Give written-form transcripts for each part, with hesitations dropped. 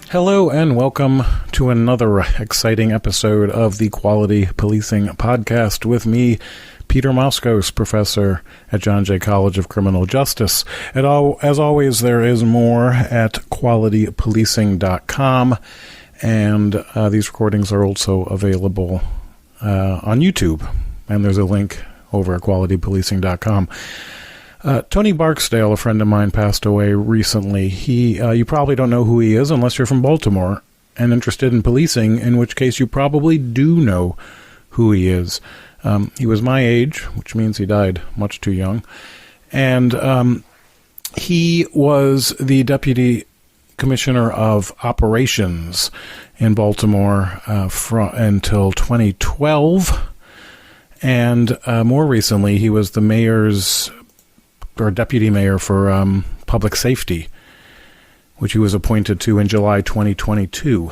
Hello and welcome to another exciting episode of the Quality Policing Podcast with me, Peter Moskos, professor at John Jay College of Criminal Justice. As always, there is more at qualitypolicing.com, and these recordings are also available on YouTube, and there's a link over at qualitypolicing.com. Tony Barksdale, a friend of mine, passed away recently. You probably don't know who he is unless you're from Baltimore and interested in policing, in which case you probably do know who he is. He was my age, which means he died much too young. And he was the Deputy Commissioner of Operations in Baltimore until 2012. And more recently, he was the mayor's or deputy mayor for public safety, which he was appointed to in July 2022.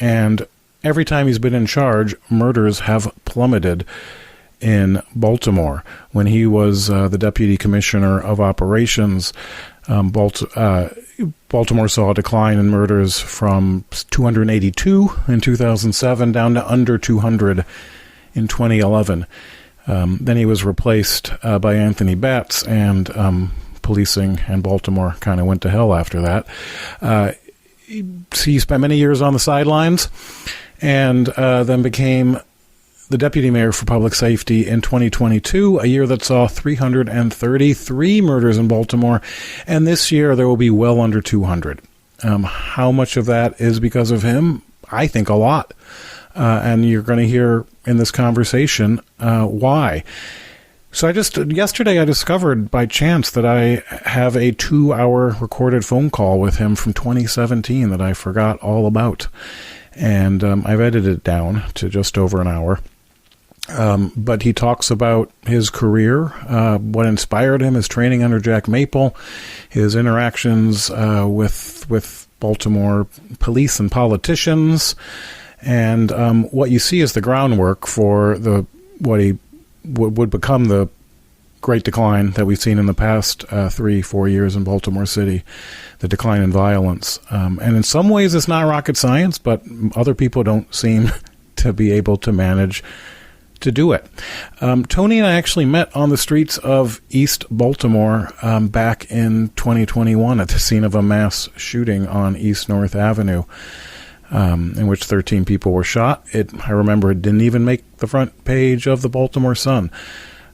And every time he's been in charge, murders have plummeted in Baltimore. When he was the deputy commissioner of operations, Baltimore saw a decline in murders from 282 in 2007 down to under 200 in 2011. Then he was replaced by Anthony Batts, and policing in Baltimore kind of went to hell after that. He spent many years on the sidelines and then became the deputy mayor for public safety in 2022, a year that saw 333 murders in Baltimore, and this year there will be well under 200. How much of that is because of him? I think a lot. And you're going to hear in this conversation why. So yesterday I discovered by chance that I have a 2-hour recorded phone call with him from 2017 that I forgot all about. And I've edited it down to just over an hour. But he talks about his career, what inspired him, his training under Jack Maple, his interactions with Baltimore police and politicians, and what you see is the groundwork for what he would become the great decline that we've seen in the past 3-4 years in Baltimore City, the decline in violence. And in some ways it's not rocket science, but other people don't seem to be able to manage to do it. Tony and I actually met on the streets of East Baltimore back in 2021 at the scene of a mass shooting on East North Avenue. In which 13 people were shot. I remember it didn't even make the front page of the Baltimore Sun.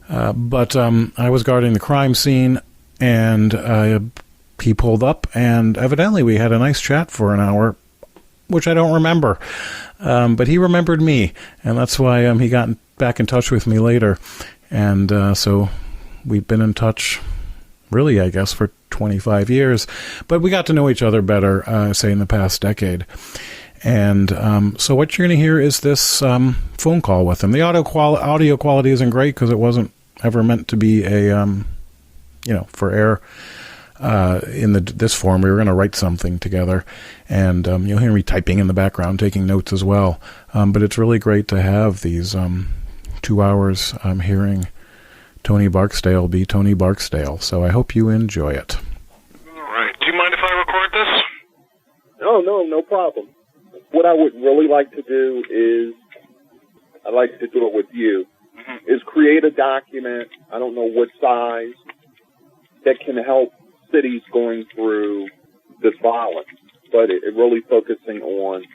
But I was guarding the crime scene, and he pulled up, and evidently we had a nice chat for an hour, which I don't remember. But he remembered me, and that's why he got back in touch with me later. And so we've been in touch, really, I guess, for 25 years. But we got to know each other better, say, in the past decade. And so what you're going to hear is this phone call with him. The audio quality isn't great because it wasn't ever meant to be for air in this form. We were going to write something together, and you'll hear me typing in the background, taking notes as well. But it's really great to have these 2 hours hearing Tony Barksdale be Tony Barksdale. So I hope you enjoy it. All right. Do you mind if I record this? No problem. What I would really like to do is, I'd like to do it with you, is create a document, I don't know what size, that can help cities going through this violence, but it really focusing on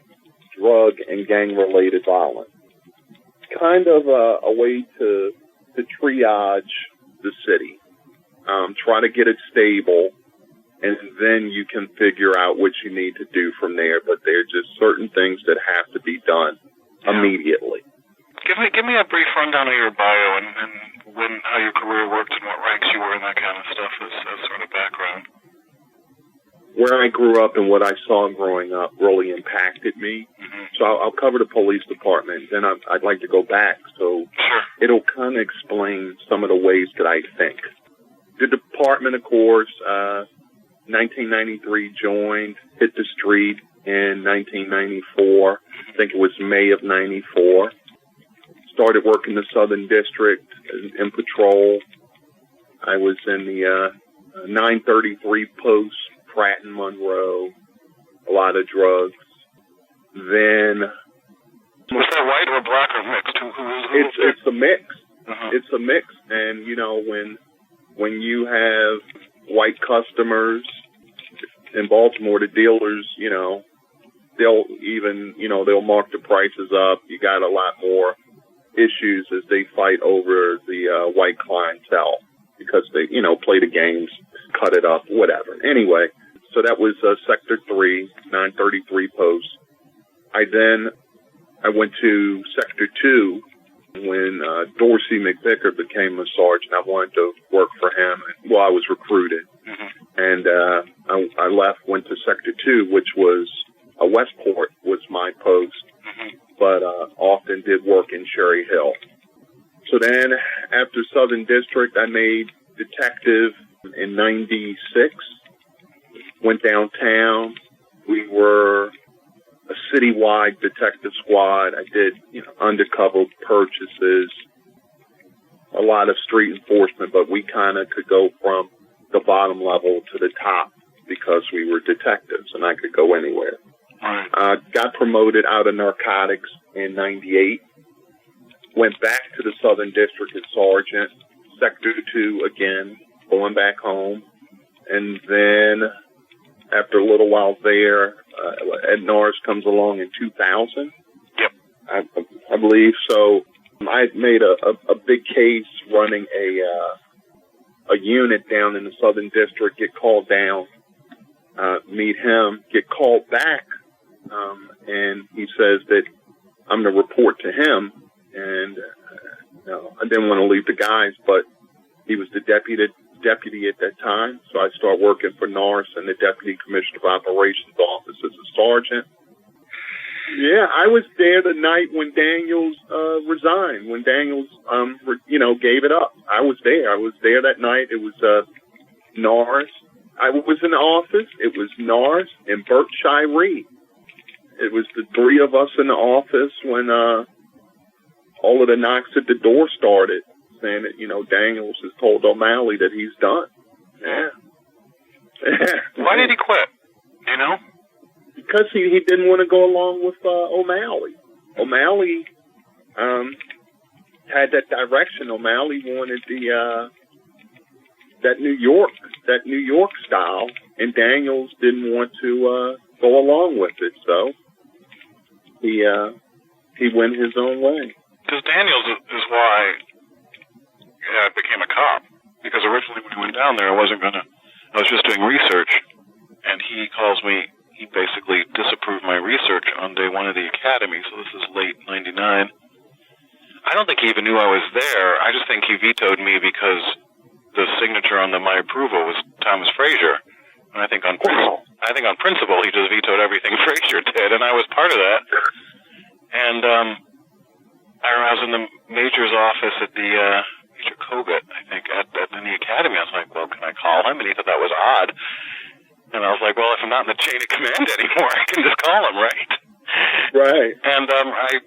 drug and gang-related violence. Kind of a way to triage the city, try to get it stable, and then you can figure out what you need to do from there. But there are just certain things that have to be done immediately. Give me a brief rundown of your bio and how your career worked and what ranks you were and that kind of stuff as sort of background. Where I grew up and what I saw growing up really impacted me. Mm-hmm. So I'll cover the police department. Then I'd like to go back. So it'll kind of explain some of the ways that I think. The department, of course, 1993 joined, hit the street in 1994. I think it was May of 94. Started working the Southern District in patrol. I was in the 933 Post, Pratt and Monroe, a lot of drugs. Then was that white or black or mixed? It's a mix. Uh-huh. It's a mix, and when you have white customers in Baltimore, the dealers, they'll mark the prices up. You got a lot more issues as they fight over the white clientele because they, play the games, cut it up, whatever. Anyway, so that was Sector 3, 933 Post. I went to Sector 2 when Dorsey McVicker became a sergeant. I wanted to work for him. Well, I was recruited. Mm-hmm. And I left, went to Sector 2, which was Westport was my post, mm-hmm. but often did work in Cherry Hill. So then after Southern District, I made detective in 96, went downtown. We were a citywide detective squad. I did, undercover purchases, a lot of street enforcement, but we kind of could go from the bottom level to the top because we were detectives and I could go anywhere. Right. Got promoted out of narcotics in 98. Went back to the Southern District as sergeant, Sector 2 again, going back home. And then after a little while there, Ed Norris comes along in 2000. Yep. I believe. So I made a big case running a unit down in the Southern District, get called down, meet him, get called back, and he says that I'm going to report to him. And I didn't want to leave the guys, but he was the deputy at that time. So I started working for Norris in the Deputy Commissioner of Operations office as a sergeant. Yeah, I was there the night when Daniels resigned, when Daniels, gave it up. I was there. I was there that night. It was Norris. I was in the office. It was Norris and Bert Shiree. It was the three of us in the office when all of the knocks at the door started, saying that, Daniels has told O'Malley that he's done. Yeah. Why did he quit? Do you know? Because he didn't want to go along with O'Malley. O'Malley had that direction. O'Malley wanted that New York style, and Daniels didn't want to go along with it. So he went his own way. Because Daniels is why I became a cop. Because originally when I went down there, I was just doing research, and he calls me. He basically disapproved my research on day one of the academy, so this is late 99. I don't think he even knew I was there. I just think he vetoed me because the signature on my approval was Thomas Frazier. And I think on principle, he just vetoed everything Frazier did, and I was part of that. And I was in the major's office at the Major Kogut, I think, in the academy. I was like, well, can I call him? And he thought that was odd. And I was like, well, if I'm not in the chain of command anymore, I can just call him, right? Right. And I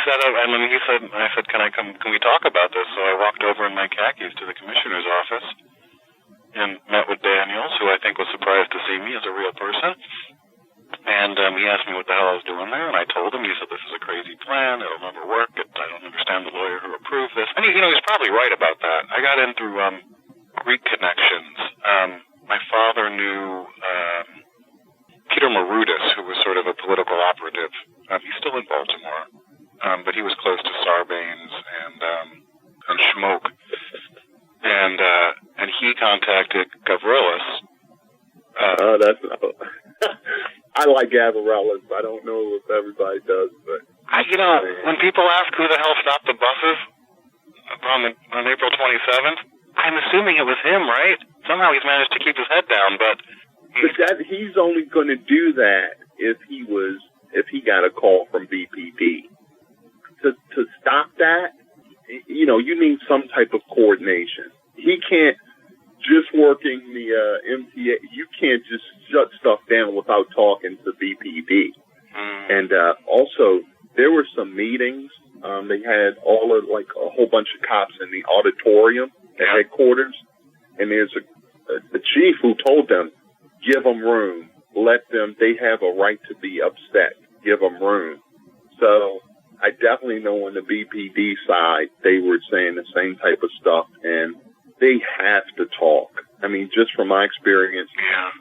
set up, and then I said, can we talk about this? So I walked over in my khakis to the commissioner's office and met with Daniels, who I think was surprised to see me as a real person. And he asked me what the hell I was doing there, and I told him. He said, this is a crazy plan. It'll never work. I don't understand the lawyer who approved this. And he's probably right about that. I got in through Greek connections. My father knew Peter Marudis, who was sort of a political operative. He's still in Baltimore, but he was close to Sarbanes and Schmoke. And he contacted Gavrilis. I like Gavrilis. I don't know if everybody does, but when people ask who the hell stopped the buses on April 27th, I'm assuming it was him, right? Somehow he's managed to keep his head down, but he's only going to do that if he got a call from BPD. To stop that, you need some type of coordination. He can't just working the MTA. You can't just shut stuff down without talking to BPD. And also, there were some meetings. They had a whole bunch of cops in the auditorium at headquarters, and there's a chief who told them, give them room. They have a right to be upset. Give them room. So I definitely know on the BPD side, they were saying the same type of stuff, and they have to talk. I mean, just from my experience,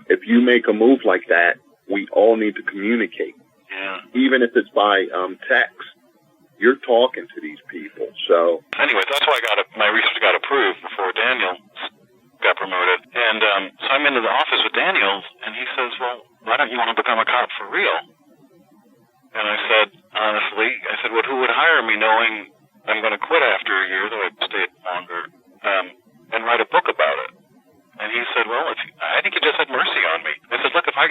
if you make a move like that, we all need to communicate. Yeah. Even if it's by text, you're talking to these people. So, anyways, that's why my research got approved before Daniel got promoted. And so I'm into the office with Daniel, and he says, well, why don't you want to become a cop for real? And I said, honestly, well, who would hire me knowing I'm going to quit after a year, though I'd stayed longer, and write a book about it? And he said, well, I think you just had mercy on me. I said, look, if I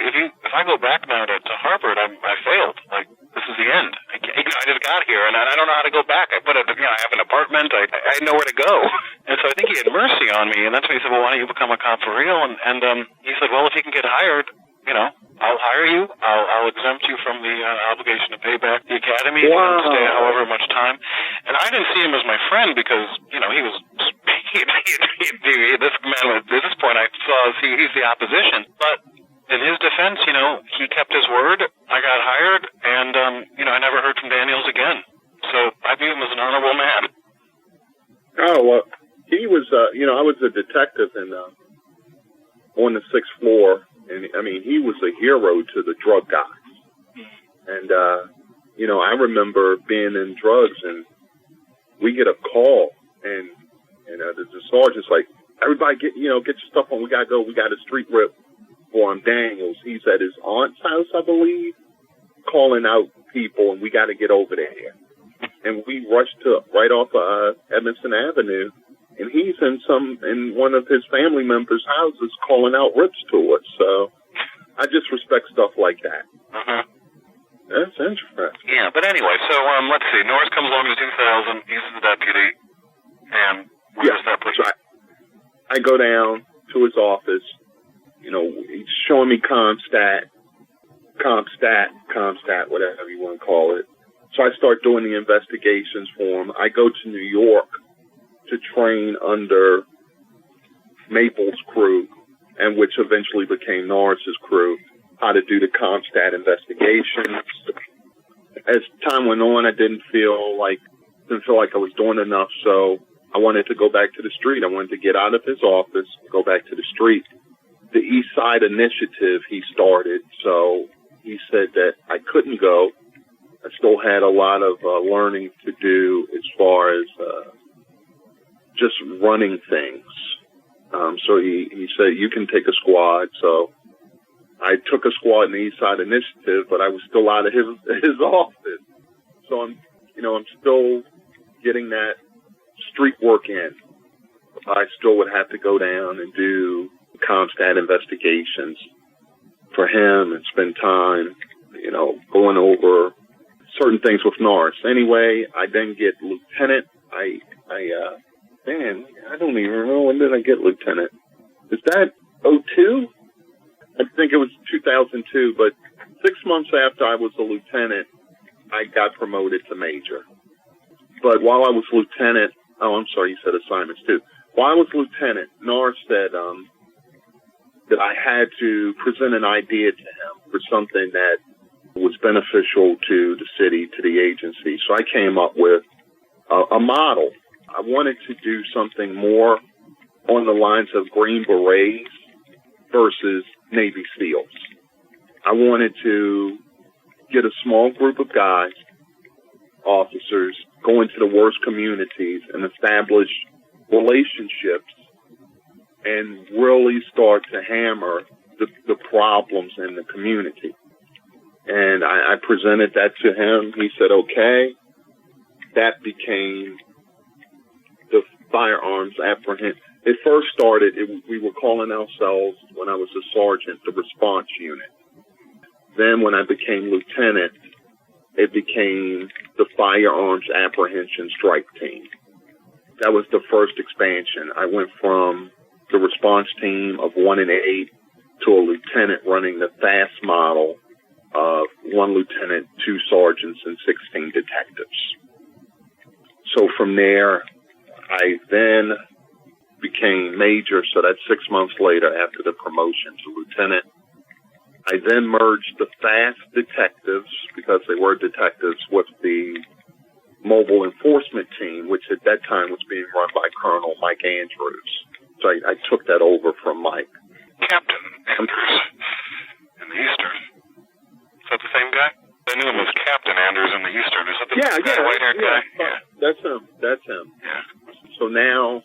go back now to Harvard, I failed. Like, this is the end. I just got here, and I don't know how to go back. I have an apartment. I know where to go. And so I think he had mercy on me, and that's when he said, well, why don't you become a cop for real? And he said, well, if you can get hired, I'll hire you. I'll exempt you from the obligation to pay back the academy and stay however much time. And I didn't see him as my friend because, he was... this man, at this point, I saw he's the opposition. But in his defense, he kept his word. I got hired, and, I never heard from Daniels again. So I view him as an honorable man. Oh, well, he was, I was a detective on the 6th floor. And, I mean, he was a hero to the drug guys. And, I remember being in drugs, and we get a call, and the sergeant's like, everybody get your stuff on. We got to go. We got a street rip for Daniels. He's at his aunt's house, I believe, calling out people, and we got to get over there. And we rushed right off of Edmondson Avenue. And he's in one of his family members' houses calling out rips to us. So I just respect stuff like that. Uh-huh. That's interesting. Yeah, but anyway, so let's see. Norris comes along in 2000. He's the deputy. And where does that put you? I go down to his office. He's showing me CompStat, whatever you want to call it. So I start doing the investigations for him. I go to New York to train under Maple's crew, and which eventually became Norris's crew, how to do the CompStat investigations. As time went on, I didn't feel like I was doing enough, so I wanted to go back to the street. I wanted to get out of his office, go back to the street. The East Side Initiative he started, so he said that I couldn't go. I still had a lot of learning to do as far as just running things. So he said, you can take a squad. So I took a squad in the East Side Initiative, but I was still out of his office. So I'm still getting that street work in. I still would have to go down and do CompStat investigations for him and spend time, going over certain things with Norris. Anyway, I then get lieutenant. I don't even remember, when did I get lieutenant? Is that 2002? I think it was 2002, but 6 months after I was a lieutenant, I got promoted to major. But while I was lieutenant, I'm sorry, you said assignments too. While I was lieutenant, Norris said that I had to present an idea to him for something that was beneficial to the city, to the agency. So I came up with a model. I wanted to do something more on the lines of Green Berets versus Navy SEALs. I wanted to get a small group of guys, officers, go into the worst communities and establish relationships and really start to hammer the problems in the community. And I presented that to him. He said, okay. That became the firearms apprehension. It first started, we were calling ourselves, when I was a sergeant, the response unit. Then when I became lieutenant, it became the firearms apprehension strike team. That was the first expansion. I went from the response team of 1 and 8 to a lieutenant running the fast model of 1 lieutenant, 2 sergeants, and 16 detectives. So from there, I then became major, so that's 6 months later after the promotion to lieutenant. I then merged the fast detectives, because they were detectives, with the mobile enforcement team, which at that time was being run by Colonel Mike Andrews. So I took that over from Mike. Captain Andrews in the Eastern. Is that the same guy? I knew him as Captain Andrews in the Eastern. Is that the white-haired guy? Yeah. That's him. Yeah. So now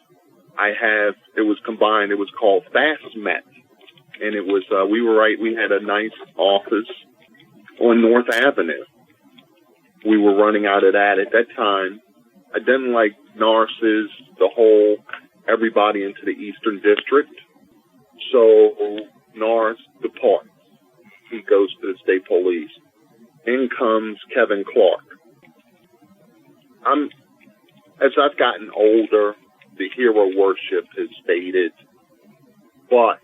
it was combined, it was called FastMet. And it was, we had a nice office on North Avenue. We were running out of that. At that time, I didn't like Narcissus, everybody into the Eastern District. So Nars departs. He goes to the state police. In comes Kevin Clark. As I've gotten older, the hero worship has faded, but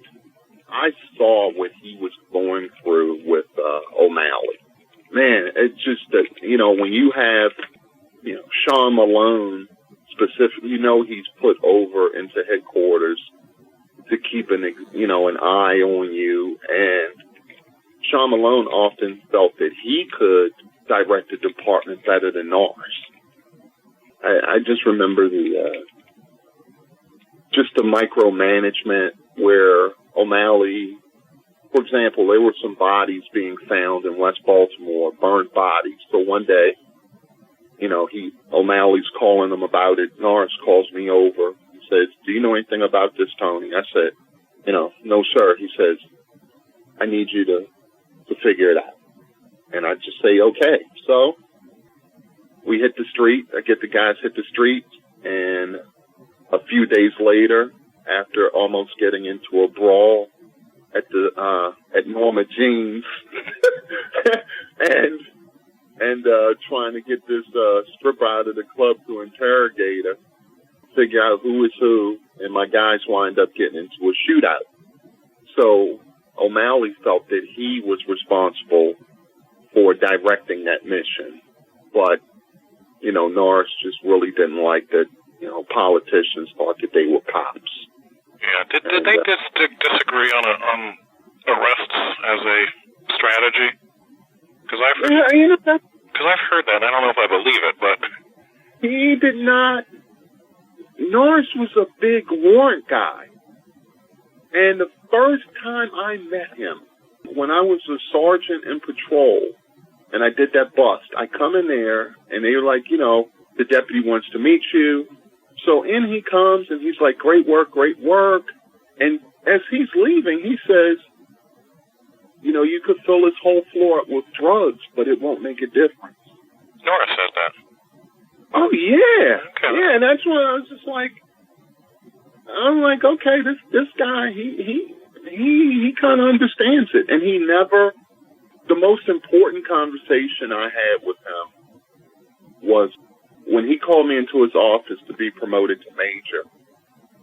I saw what he was going through with O'Malley. Man, it's just that, when you have, Sean Malone specifically, he's put over into headquarters to keep an eye on you. And Sean Malone often felt that he could direct the department better than Nars. I just remember the micromanagement where O'Malley, for example, there were some bodies being found in West Baltimore, burned bodies. So one day, O'Malley's calling them about it. Nars calls me over and says, "Do you know anything about this, Tony?" I said, "No, sir." He says, "I need you to figure it out." And I just say, "Okay." So we hit the street. I get the guys hit the street, and a few days later, after almost getting into a brawl at Norma Jean's and trying to get this stripper out of the club to interrogate her, figure out who is who, and my guys wind up getting into a shootout. So O'Malley felt that he was responsible for directing that mission, but Nars just really didn't like that. Politicians thought that they were cops. Yeah. Did they disagree on arrests as a strategy? Because I've heard that. I don't know if I believe it, but he did not. Nars was a big warrant guy, and the first time I met him, when I was a sergeant in patrol, and I did that bust, I come in there, and they were like, the deputy wants to meet you. So in he comes, and he's like, great work. And as he's leaving, he says, you could fill this whole floor up with drugs, but it won't make a difference. Nora said that. Oh, yeah. Okay. Yeah, and that's when I was just like, okay, this guy, he kind of understands it. And the most important conversation I had with him was when he called me into his office to be promoted to major.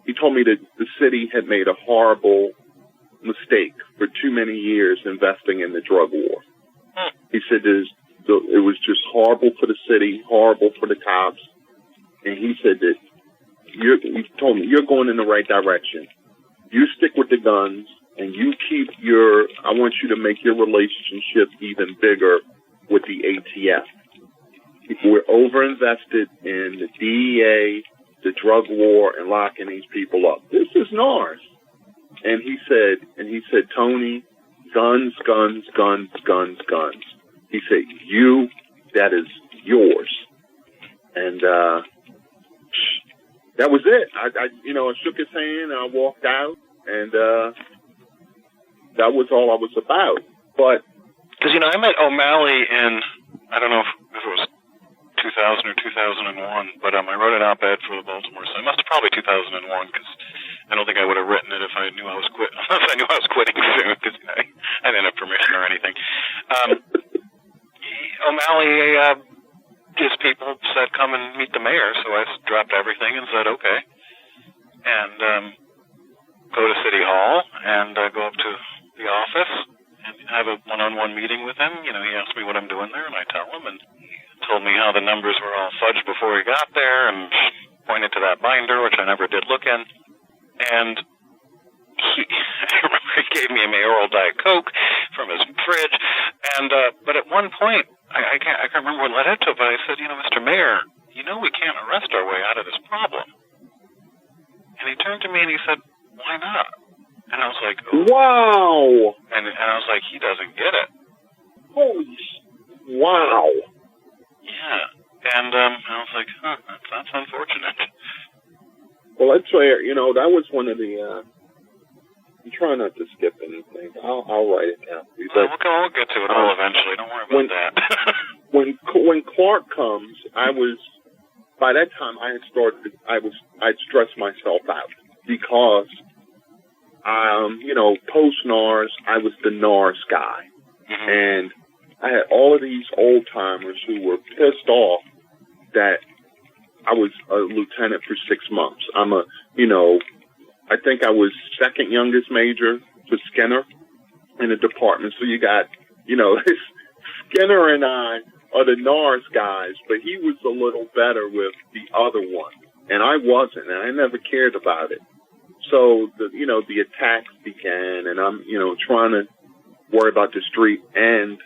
He told me that the city had made a horrible mistake for too many years investing in the drug war. He said it was just horrible for the city, horrible for the cops. And he said that he told me, you're going in the right direction. You stick with the guns, and you keep I want you to make your relationship even bigger with the ATF. We're overinvested in the DEA, the drug war, and locking these people up. This is Nars. And he said, Tony, guns. He said, that is yours. And that was it. I shook his hand and I walked out, and that was all I was about. But because I met O'Malley in, I don't know if it was 2000 or 2001, but I wrote an op-ed for the Baltimore, so it must have probably 2001, because I don't think I would have written it if I knew I was quitting soon, because I didn't have permission or anything. O'Malley, his people said, come and meet the mayor, so I dropped everything and said, okay, and go to City Hall and go up to the office and have a one-on-one meeting with him. He asked me what I'm doing there, and I tell him, and he told me how the numbers were all fudged before he got there, and pointed to that binder, which I never did look in. And I remember he gave me a mayoral Diet Coke from his fridge. And but at one point, I can't remember what led up to it, but I said, Mr. Mayor, we can't arrest our way out of this problem. And he turned to me and he said, why not? And I was like, oh. Wow. And I was like, he doesn't get it. Holy, wow. Yeah. And I was like, that's unfortunate. Well, that's fair. That was one of the, I'm trying not to skip anything. I'll write it down. We'll get to it all eventually. Don't worry about that. when Clark comes, by that time I'd stressed myself out because, post-NARS, I was the NARS guy. Mm-hmm. And I had all of these old-timers who were pissed off that I was a lieutenant for 6 months. I think I was second youngest major to Skinner in the department. So you got, Skinner and I are the NARS guys, but he was a little better with the other one. And I wasn't, and I never cared about it. So, the attacks began, and I'm, trying to worry about the street, and,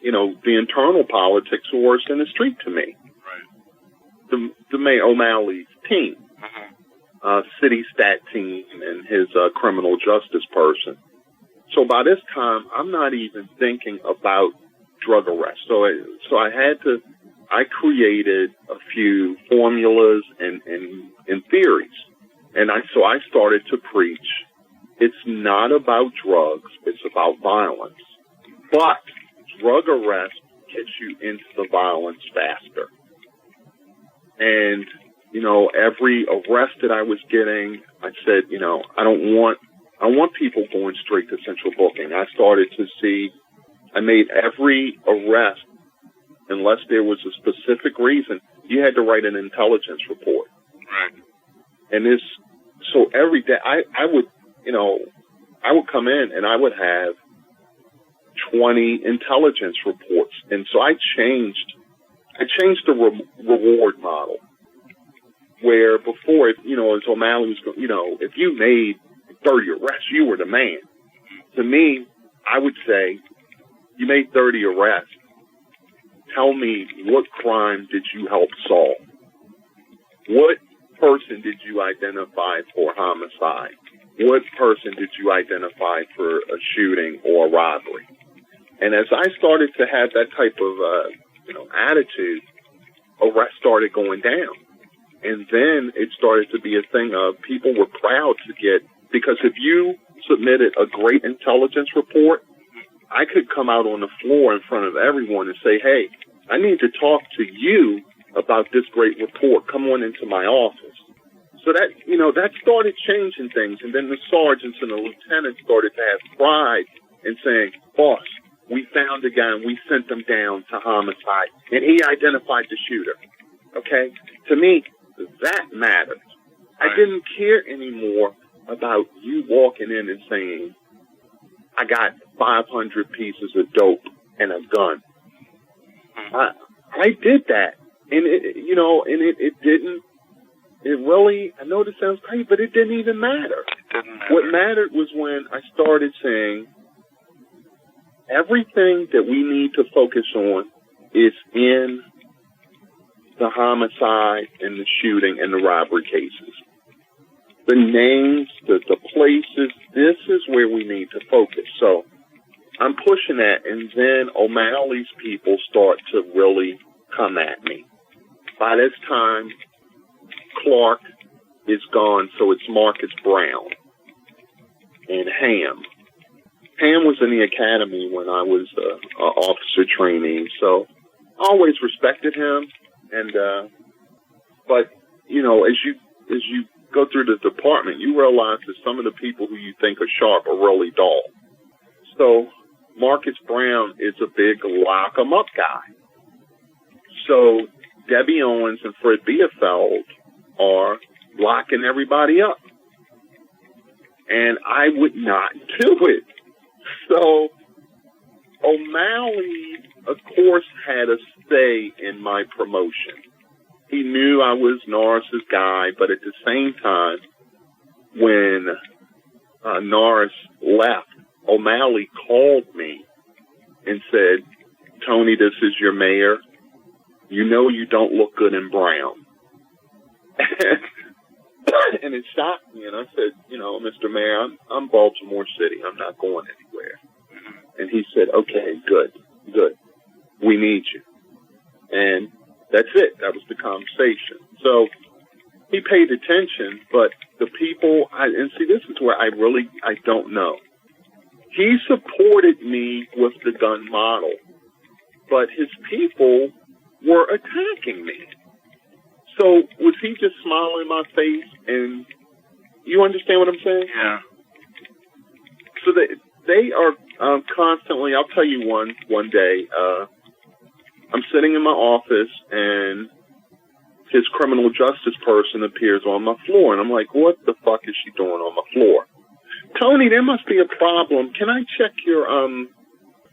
the internal politics were worse than the street to me. Right. The Mayor O'Malley's team, city stat team, and his criminal justice person. So by this time, I'm not even thinking about drug arrest. So I created a few formulas and theories. And so I started to preach, it's not about drugs, it's about violence. But drug arrest gets you into the violence faster. And, every arrest that I was getting, I said, I want people going straight to central booking. I started to see, I made every arrest, unless there was a specific reason, you had to write an intelligence report. Right. And so every day I would come in and I would have 20 intelligence reports. And so I changed the reward model, where before, as O'Malley was, if you made 30 arrests, you were the man. To me, I would say, you made 30 arrests. Tell me, what crime did you help solve? What person did you identify for homicide? What person did you identify for a shooting or a robbery? And as I started to have that type of, attitude, arrests started going down. And then it started to be a thing of people were proud to get, because if you submitted a great intelligence report, I could come out on the floor in front of everyone and say, hey, I need to talk to you about this great report. Come on into my office. So that, that started changing things. And then the sergeants and the lieutenants started to have pride in saying, boss, we found a guy and we sent him down to homicide and he identified the shooter. Okay? To me, that mattered. Right. I didn't care anymore about you walking in and saying, I got 500 pieces of dope and a gun. I did that. And it didn't, I know this sounds crazy, but it didn't even matter. It didn't matter. What mattered was when I started saying, everything that we need to focus on is in the homicide and the shooting and the robbery cases. The names, the places, this is where we need to focus. So I'm pushing that, and then O'Malley's people start to really come at me. By this time, Clark is gone, so it's Marcus Brown and Ham. Ham was in the academy when I was an officer trainee, so I always respected him. And but as you go through the department, you realize that some of the people who you think are sharp are really dull. So Marcus Brown is a big lock 'em up guy. So Debbie Owens and Fred Bielefeld are locking everybody up, and I would not do it. So O'Malley, of course, had a say in my promotion. He knew I was Norris's guy, but at the same time, when Norris left, O'Malley called me and said, "Tony, this is your mayor. You know you don't look good in brown." And it shocked me, and I said, "Mr. Mayor, I'm Baltimore City. I'm not going anywhere." And he said, "Okay, good. We need you." And that's it. That was the conversation. So he paid attention, but the people, and see, this is where I don't know. He supported me with the gun model, but his people were attacking me. So was he just smiling in my face? And you understand what I'm saying? Yeah. So they are constantly. I'll tell you one day. I'm sitting in my office and his criminal justice person appears on my floor, and I'm like, "What the fuck is she doing on my floor?" "Tony, there must be a problem. Can I check your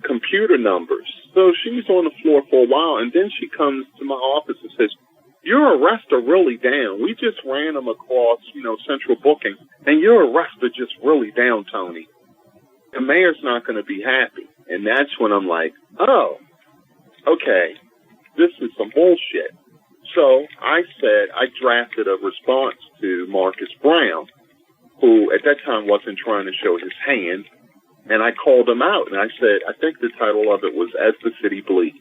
computer numbers?" So she's on the floor for a while, and then she comes to my office and says, "Your arrests are really down. We just ran them across, central booking, and your arrests are just really down, Tony. The mayor's not going to be happy." And that's when I'm like, oh, okay, this is some bullshit. So I drafted a response to Marcus Brown, who at that time wasn't trying to show his hand, and I called him out, and I said, I think the title of it was "As the City Bleeds."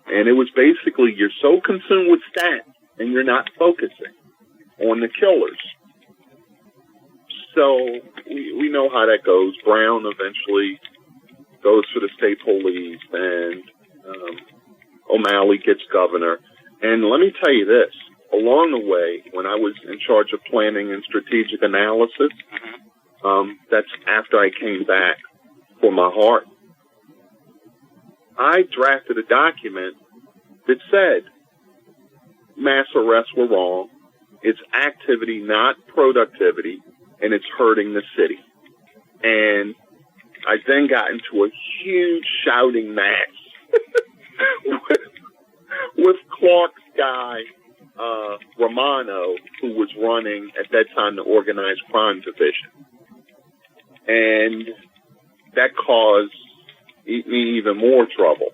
And it was basically, you're so consumed with stats, and you're not focusing on the killers. So we know how that goes. Brown eventually goes for the state police, and O'Malley gets governor. And let me tell you this, along the way, when I was in charge of planning and strategic analysis, that's after I came back for my heart, I drafted a document that said mass arrests were wrong, it's activity, not productivity, and it's hurting the city. And I then got into a huge shouting match with Clark's guy, Romano, who was running at that time the organized crime division. And that caused me even more trouble.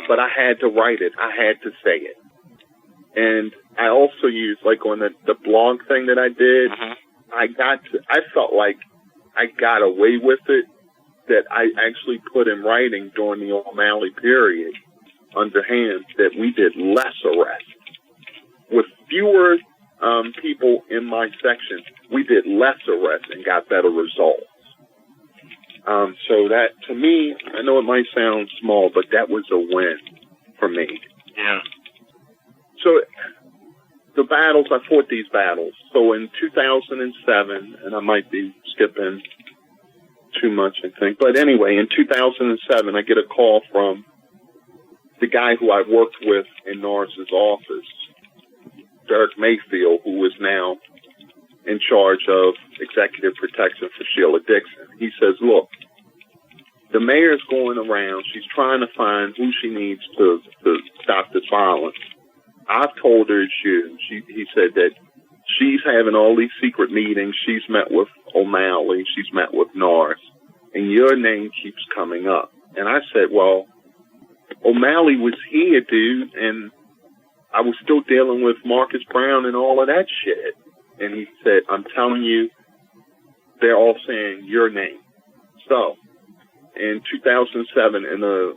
But I had to write it. I had to say it. And I also used, like on the blog thing that I did, I felt like I got away with it, that I actually put in writing during the O'Malley period, underhand, that we did less arrests. With fewer people in my section, we did less arrests and got better results. So that, to me, I know it might sound small, but that was a win for me. Yeah. So the battles, I fought these battles. So in 2007, and I might be skipping too much, I think. But anyway, in 2007, I get a call from the guy who I worked with in Norris's office, Derek Mayfield, who is now in charge of executive protection for Sheila Dixon. He says, look, the mayor's going around. She's trying to find who she needs to stop this violence. I've told her it's you. He said that she's having all these secret meetings. She's met with O'Malley. She's met with Norris. And your name keeps coming up. And I said, well, O'Malley was here, dude, and I was still dealing with Marcus Brown and all of that shit. And he said, I'm telling you, they're all saying your name. So, in 2007, in a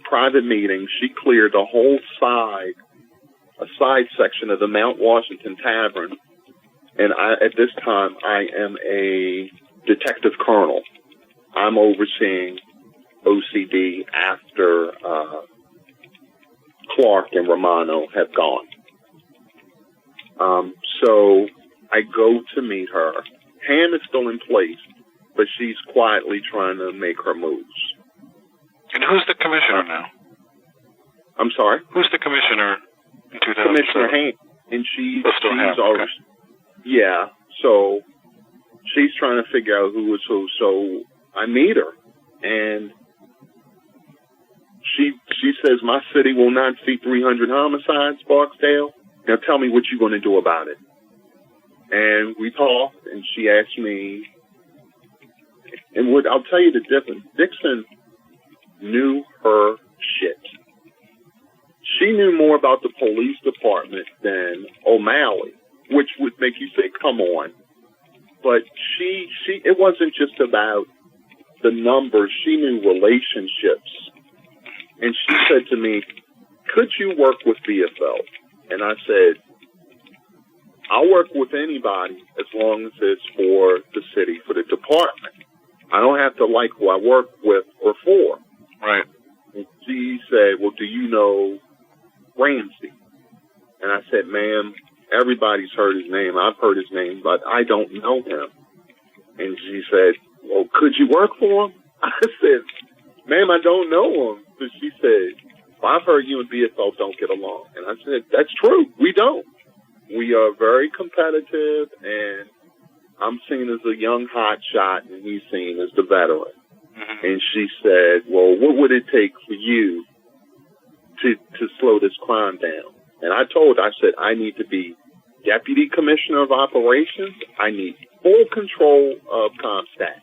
private meeting, she cleared a whole a side section of the Mount Washington Tavern. And at this time, I am a detective colonel. I'm overseeing OCD after Clark and Romano have gone. So I go to meet her. Hand is still in place, but she's quietly trying to make her moves. And who's the commissioner now? I'm sorry? Who's the commissioner in 2007? Commissioner Hand. And she's okay. Yeah, so she's trying to figure out who is who. So I meet her, and she says, my city will not see 300 homicides, Barksdale. Now tell me what you're going to do about it. And we talked, and she asked me, and I'll tell you the difference. Dixon knew her shit. She knew more about the police department than O'Malley, which would make you say, come on. But it wasn't just about the numbers. She knew relationships. And she said to me, could you work with BFL? And I said, I'll work with anybody as long as it's for the city, for the department. I don't have to like who I work with or for. Right. And she said, well, do you know Ramsey? And I said, ma'am, everybody's heard his name. I've heard his name, but I don't know him. And she said, well, could you work for him? I said, ma'am, I don't know him. But she said, well, I've heard you and BFL don't get along. And I said, that's true. We don't. We are very competitive, and I'm seen as a young hot shot, and he's seen as the veteran. Mm-hmm. And she said, well, what would it take for you to slow this crime down? And I told her, I said, I need to be Deputy Commissioner of Operations. I need full control of CompStat.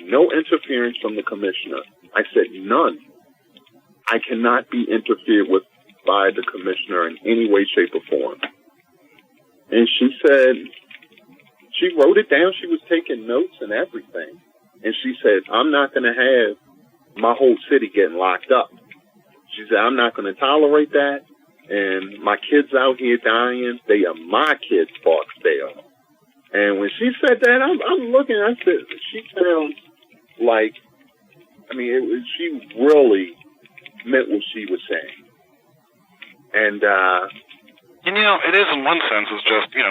No interference from the commissioner. I said, none. I cannot be interfered with by the commissioner in any way, shape, or form. And she said, she wrote it down. She was taking notes and everything. And she said, I'm not going to have my whole city getting locked up. She said, I'm not going to tolerate that. And my kids out here dying, they are my kids, Barksdale. And when she said that, I'm looking, I said, she sounds like, she really meant what she was saying. And it is in one sense, it's just, you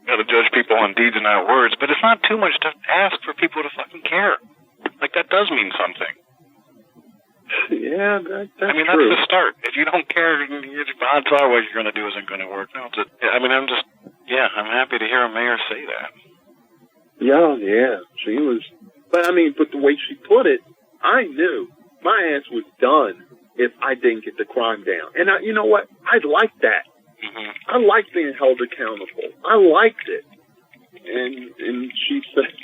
got to judge people on deeds and not words, but it's not too much to ask for people to fucking care. Like, that does mean something. Yeah, that's true. That's the start. If you don't care, odds are what you're going to do isn't going to work. No, I'm happy to hear a mayor say that. Yeah, she was, but the way she put it, I knew my ass was done if I didn't get the crime down. And you know what? I liked that. Mm-hmm. I liked being held accountable. I liked it. And she said,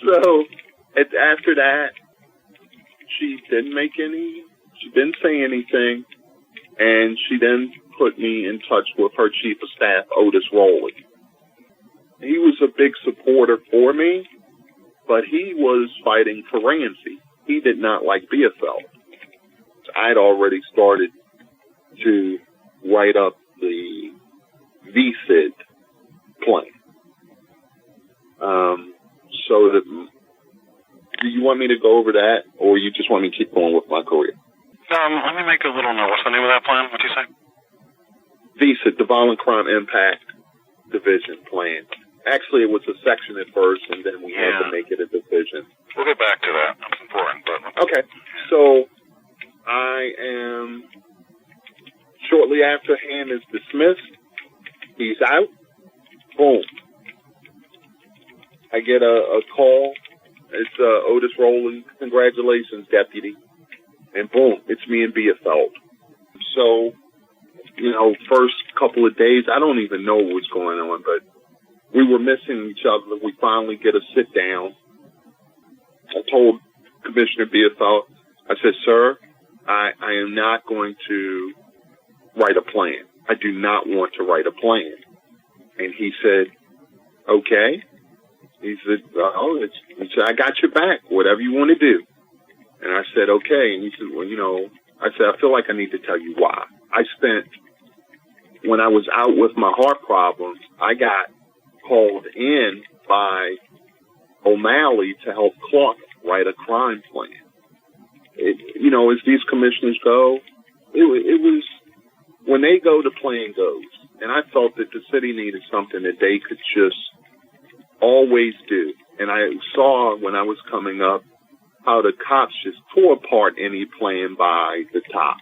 so after that, she didn't say anything. And she then put me in touch with her chief of staff, Otis Rowley. He was a big supporter for me, but he was fighting for Ramsey. He did not like BFL. I'd already started to write up the VSID plan. Do you want me to go over that, or you just want me to keep going with my career? Let me make a little note. What's the name of that plan? What'd you say? VSID, the Violent Crime Impact Division Plan. Actually, it was a section at first, and then we had to make it a division. We'll get back to that. That's important. But okay. So I am, shortly after Han is dismissed, he's out. Boom. I get a call. It's Otis Rowley. Congratulations, deputy. And boom, it's me and Bielefeld. So, first couple of days, I don't even know what was going on, but we were missing each other. We finally get a sit down. I told Commissioner Bielefeld, I said, sir, I am not going to write a plan. I do not want to write a plan. And he said, okay. He said, I got your back, whatever you want to do. And I said, okay. And he said, well, I said, I feel like I need to tell you why. When I was out with my heart problems, I got called in by O'Malley to help Clark write a crime plan. As these commissioners go, it was, when they go, the plan goes. And I felt that the city needed something that they could just always do. And I saw when I was coming up how the cops just tore apart any plan by the top.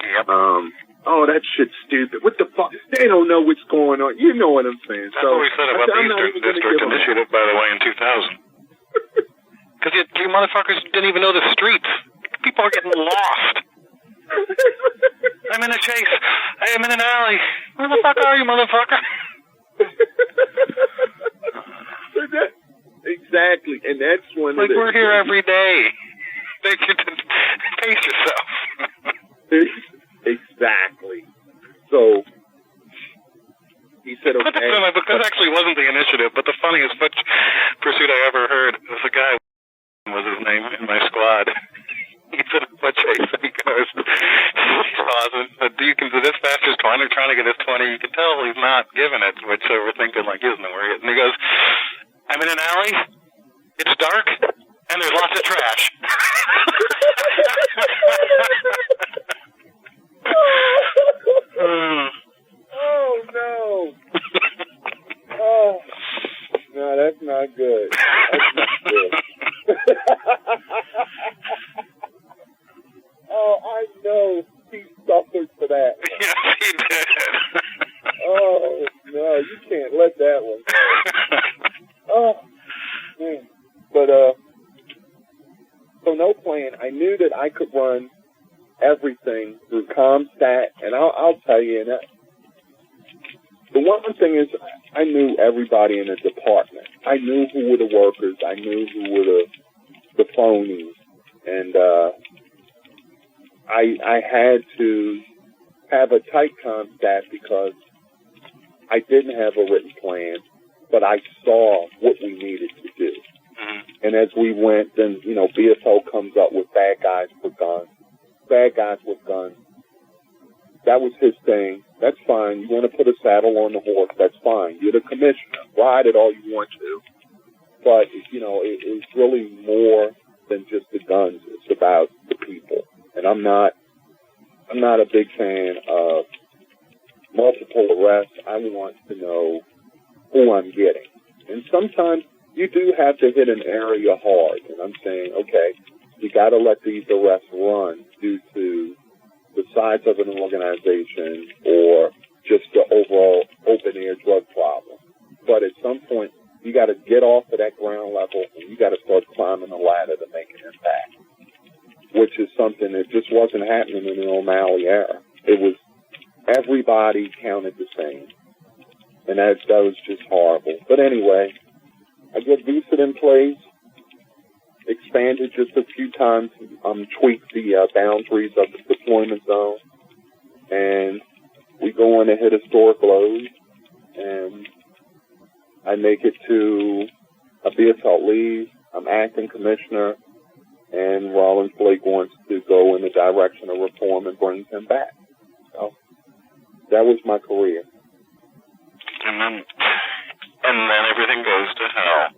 Yep. Oh, that shit's stupid. What the fuck? They don't know what's going on. You know what I'm saying. That's what we said about the Eastern District Initiative, by the way, in 2000. Because you motherfuckers didn't even know the streets. People are getting lost. I'm in a chase. I am in an alley. Where the fuck are you, motherfucker? Exactly, and that's one like of the... we're here every day. Pace yourself. Exactly. So he said, okay. This actually wasn't the initiative, but the funniest pursuit I ever heard was a guy, was his name, in my squad. He's in a foot chase, and he goes, he's pausing, the dispatcher's trying to get his 20. You can tell he's not giving it, which we're thinking, like, he doesn't know where he is. And he goes, I'm in an alley, it's dark, and there's lots of trash. Oh, no. Oh, no, that's not good. That's not good. Oh, I know he suffered for that one. Yes, he did. Oh, no, you can't let that one go. Oh, man. But, so no plan. I knew that I could run everything through ComStat, and I'll tell you, and the one thing is, I knew everybody in the department. I knew who were the workers. I knew who were the phonies. And I had to have a tight ComStat because I didn't have a written plan, but I saw what we needed to do. Mm-hmm. And as we went, then, BSO comes up with bad guys with guns. Bad guys with guns. That was his thing. That's fine. You want to put a saddle on the horse, that's fine. You're the commissioner. Ride it all you want to. But, it's really more than just the guns. It's about the people. And I'm not a big fan of multiple arrests. I want to know who I'm getting. And sometimes you do have to hit an area hard. And I'm saying, okay, you got to let these arrests run due to the size of an organization or just the overall open-air drug problem. But at some point, you got to get off of that ground level and you got to start climbing the ladder to make an impact, which is something that just wasn't happening in the O'Malley era. It was everybody counted the same, and that was just horrible. But anyway, I get VSIT in place, expanded just a few times, tweaked the boundaries of the deployment zone, and we go in and hit historic lows, and I make it to a BSL leave. I'm acting commissioner, and Rollins Blake wants to go in the direction of reform and brings him back. So that was my career. And then everything goes to hell.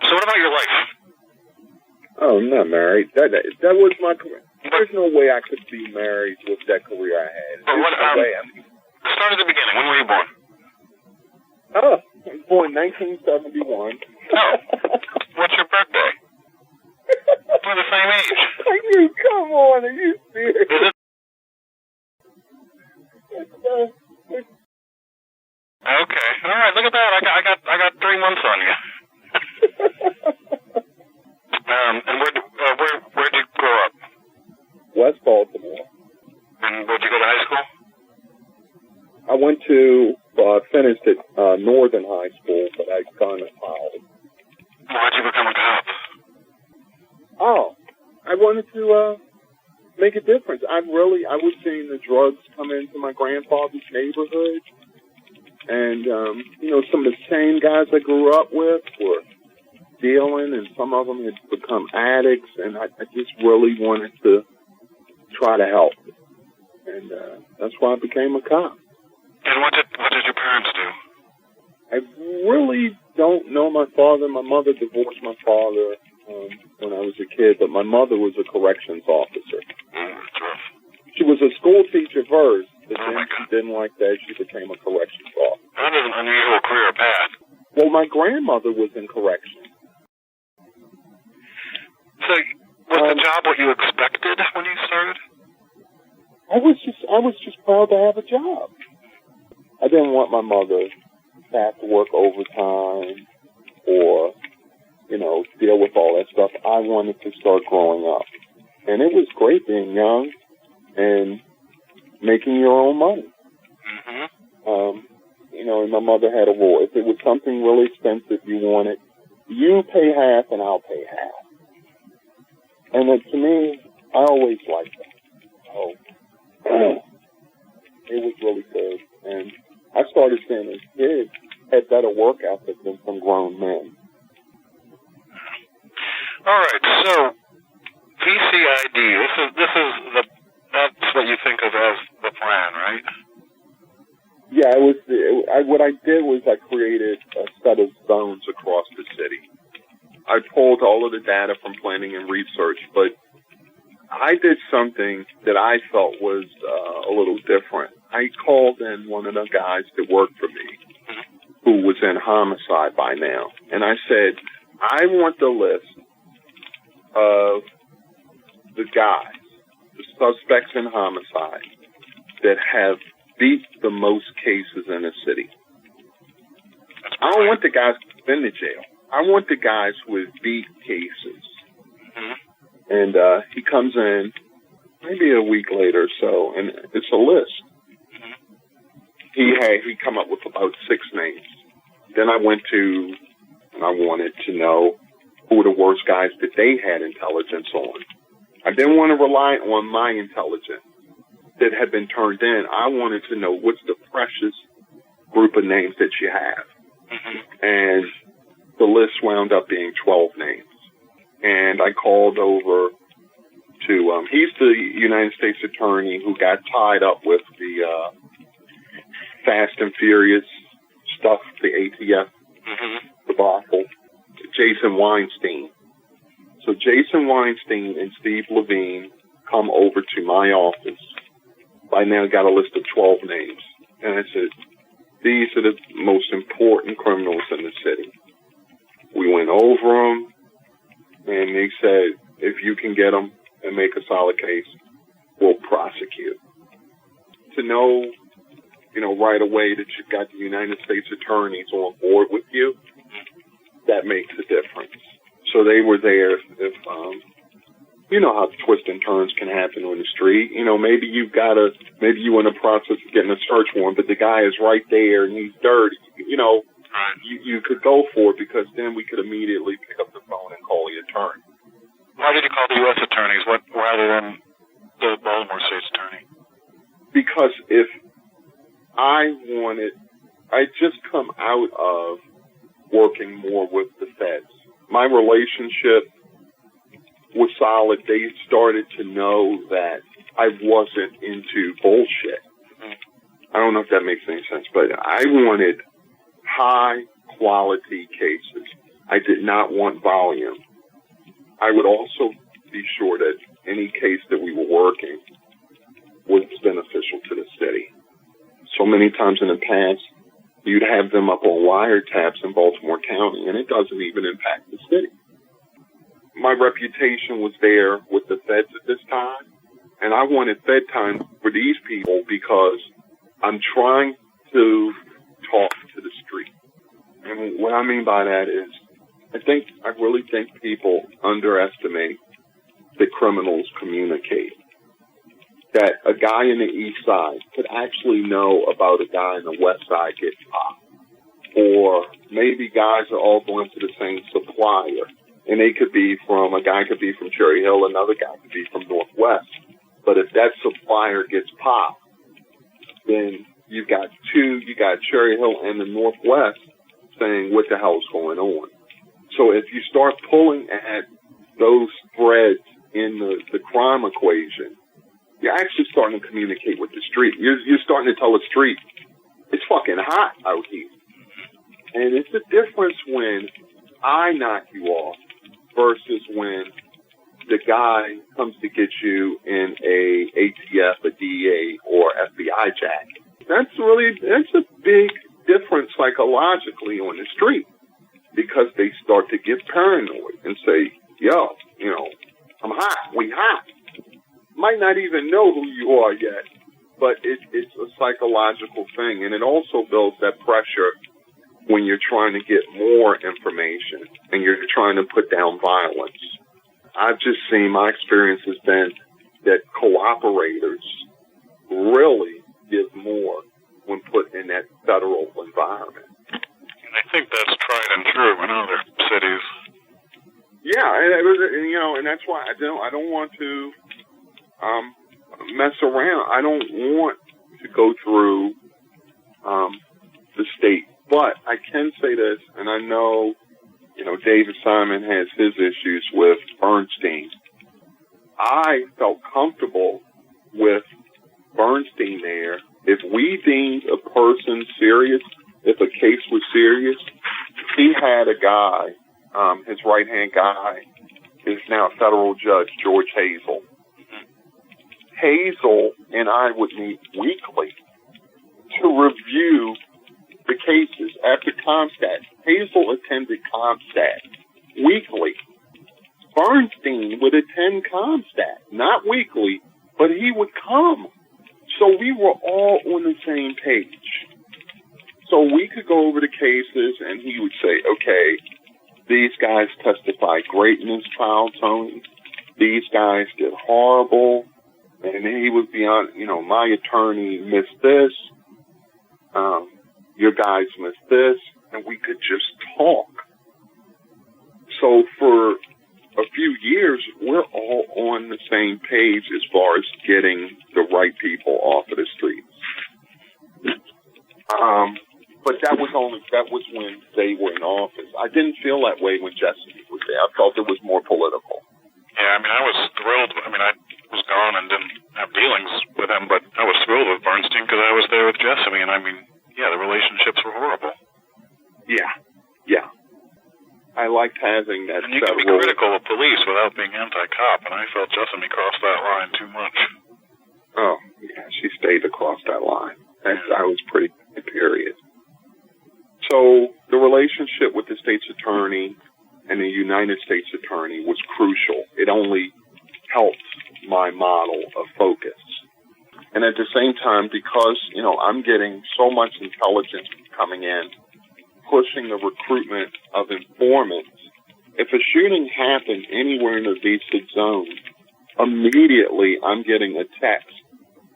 So what about your life? Oh, I'm not married. That was my career. There's no way I could be married with that career I had. But start at the beginning. When were you born? Oh, I was born in 1971. Oh, what's your birthday? We're the same age. Come on, are you serious? Is it? Okay, all right. Look at that. I got 3 months on you. And where'd you grow up? West Baltimore. And where'd you go to high school? I went to finished at Northern High School, but I gone to college. Why'd you become a cop? Oh, I wanted to make a difference. I was seeing the drugs come into my grandfather's neighborhood, and some of the same guys I grew up with were dealing, and some of them had become addicts, and I just really wanted to try to help. And that's why I became a cop. And what did your parents do? I really don't know my father. My mother divorced my father when I was a kid, but my mother was a corrections officer. That's rough. She was a school teacher first, but then she didn't like that. She became a corrections officer. That is an unusual career path. Well, my grandmother was in corrections. So, was the job what you expected when you started? I was just proud to have a job. I didn't want my mother to have to work overtime or, deal with all that stuff. I wanted to start growing up. And it was great being young and making your own money. Mm-hmm. And my mother had a rule. If it was something really expensive you wanted, you pay half and I'll pay half. And to me, I always liked that. So it was really good. And I started seeing these kids had better work ethic than some grown men. All right, so VCID, that's what you think of as the plan, right? Yeah, what I did was I created a set of zones across the city. I pulled all of the data from planning and research, but I did something that I felt was a little different. I called in one of the guys that worked for me, who was in homicide by now, and I said, I want the list of the guys, the suspects in homicide, that have beat the most cases in the city. I don't want the guys who've been to jail. I want the guys who have beat cases. And he comes in maybe a week later or so, and it's a list. He come up with about 6 names. Then I went to, and I wanted to know who were the worst guys that they had intelligence on. I didn't want to rely on my intelligence that had been turned in. I wanted to know what's the precious group of names that you have. And the list wound up being 12 names. And I called over to, he's the United States attorney who got tied up with the Fast and Furious stuff, the ATF debacle, Jason Weinstein. So Jason Weinstein and Steve Levine come over to my office. By now got a list of 12 names. And I said, these are the most important criminals in the city. We went over them, and they said, if you can get them and make a solid case, we'll prosecute. To know, right away that you've got the United States attorneys on board with you, that makes a difference. So they were there if you know how twists and turns can happen on the street. Maybe you in the process of getting a search warrant, but the guy is right there and he's dirty. You could go for it because then we could immediately pick up the phone and call the attorney. Why did you call the U.S. attorneys rather than the Baltimore State's attorney? Because if I just come out of working more with the feds. My relationship was solid. They started to know that I wasn't into bullshit. I don't know if that makes any sense, but I wanted high quality cases. I did not want volume. I would also be sure that any case that we were working was beneficial to the city. So many times in the past, you'd have them up on wiretaps in Baltimore County, and it doesn't even impact the city. My reputation was there with the feds at this time, and I wanted Fed time for these people because I'm trying to talk to the street. And what I mean by that is, I really think people underestimate that criminals communicate. That a guy in the east side could actually know about a guy in the west side getting popped. Or maybe guys are all going to the same supplier. And a guy could be from Cherry Hill, another guy could be from Northwest. But if that supplier gets popped, then you got Cherry Hill and the Northwest saying, what the hell's going on? So if you start pulling at those threads in the crime equation, you're actually starting to communicate with the street. You're starting to tell the street, it's fucking hot out here. And it's a difference when I knock you off versus when the guy comes to get you in a ATF, a DEA, or FBI jacket. That's a big difference psychologically on the street because they start to get paranoid and say, yo, I'm hot, we hot. Might not even know who you are yet, but it's a psychological thing, and it also builds that pressure when you're trying to get more information and you're trying to put down violence. I've just seen, my experience has been that cooperators really give more when put in that federal environment. And I think that's tried and true. I know there are cities. Yeah, and it was, and that's why I don't want to mess around. I don't want to go through the state, but I can say this, and I know, David Simon has his issues with Bernstein. I felt comfortable with Bernstein there. If we deemed a person serious, if a case was serious, he had a guy, his right-hand guy is now a federal judge, George Hazel. Hazel and I would meet weekly to review the cases after CompStat. Hazel attended CompStat weekly. Bernstein would attend CompStat, not weekly, but he would come. So we were all on the same page. So we could go over the cases and he would say, okay, these guys testified great in this trial, Tony. These guys did horrible. And then he would be on, my attorney missed this. Your guys missed this. And we could just talk. So for a few years, we're all on the same page as far as getting the right people off of the streets. But that was when they were in office. I didn't feel that way when Jesse was there. I felt it was more political. Yeah, I was thrilled. I was gone and didn't have dealings with him, but I was thrilled with Bernstein because I was there with Jesse. The relationships were horrible. Yeah. I liked having that. And you can be critical of police without being anti-cop, and I felt Jesse crossed that line too much. Oh, yeah, she stayed across that line. I was pretty good, period. So the relationship with the state's attorney and the United States attorney was crucial. It only helped my model of focus. And at the same time, because, I'm getting so much intelligence coming in, pushing the recruitment of informants, if a shooting happened anywhere in the VSID zone, immediately I'm getting a text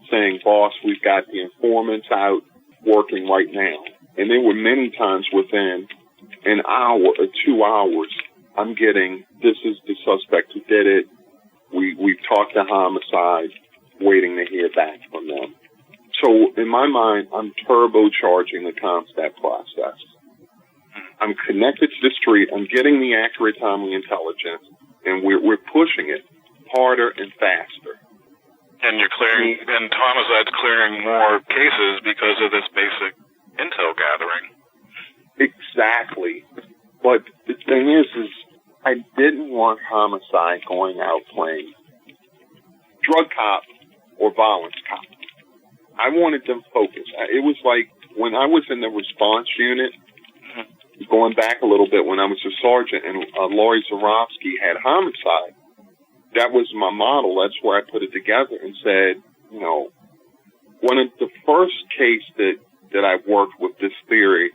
saying, boss, we've got the informants out working right now. And there were many times within an hour or 2 hours, I'm getting, this is the suspect who did it. We've talked to homicide, waiting to hear back from them. So in my mind, I'm turbocharging the CompStat process. I'm connected to the street. I'm getting the accurate, timely intelligence, and we're pushing it harder and faster. And you're clearing, and homicide's clearing more cases because of this basic intel gathering. Exactly. But the thing is I didn't want homicide going out playing drug cop or violence cop. I wanted them focused. It was like when I was in the response unit, going back a little bit, when I was a sergeant and Laurie Zorowski had homicide, that was my model. That's where I put it together and said, one of the first case that I worked with this theory,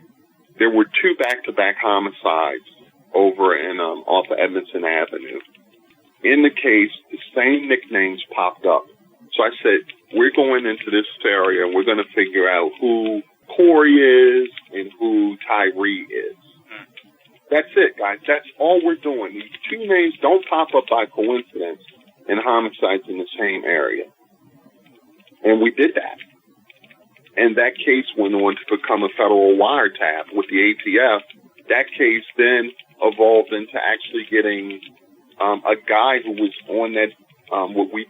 there were 2 back-to-back homicides over in off of Edmondson Avenue. In the case, the same nicknames popped up. So I said, we're going into this area and we're going to figure out who Corey is and who Tyree is. That's it, guys. That's all we're doing. These 2 names don't pop up by coincidence in homicides in the same area. And we did that. And that case went on to become a federal wiretap with the ATF. That case then evolved into actually getting a guy who was on that, what we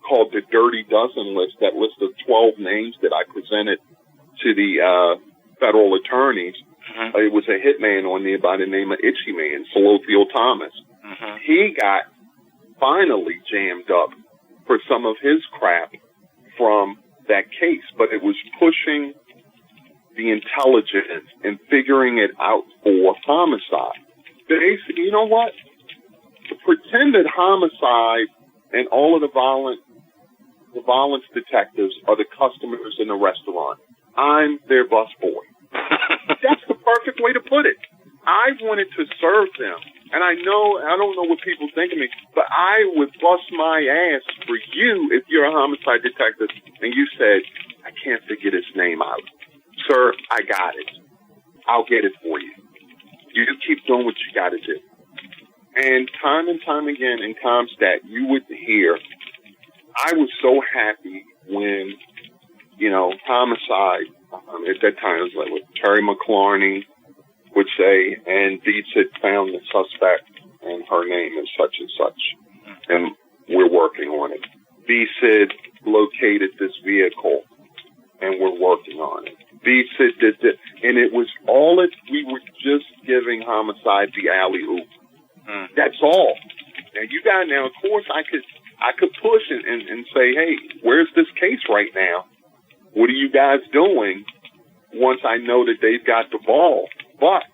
called the Dirty Dozen list, that list of 12 names that I presented to the federal attorneys. It was a hitman on there by the name of Itchy Man, Solofield Thomas. He got finally jammed up for some of his crap from that case, but it was pushing the intelligence and figuring it out for homicide. Basically, you know what? The pretended homicide and all of the violence detectives are the customers in the restaurant. I'm their busboy. That's the perfect way to put it. I wanted to serve them. And I don't know what people think of me, but I would bust my ass for you if you're a homicide detective and you said, I can't figure this name out. Sir, I got it. I'll get it for you. You keep doing what you got to do. And time again in Comstat, you would hear, I was so happy when, homicide, at that time it was like what Terry McClarney would say, and Deeds had found the suspect, and her name is such and such, and we're working on it. VSID located this vehicle, and we're working on it. VSID did this, and it was we were just giving homicide the alley-oop. That's all. Now, of course, I could push and say, hey, where's this case right now? What are you guys doing? Once I know that they've got the ball, but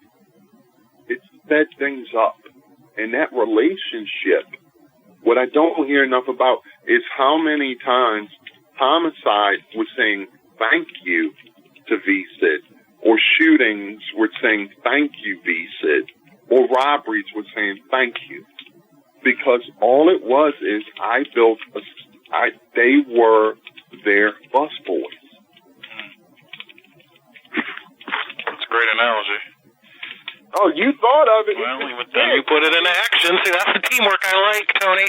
it sped things up, and that relationship. What I don't hear enough about is how many times homicide was saying thank you to VSID, or shootings were saying thank you, VSID, or robberies were saying thank you. Because all it was is they were their busboys. That's a great analogy. Oh, you thought of it. Well, but then you put it into action. See, that's the teamwork I like, Tony.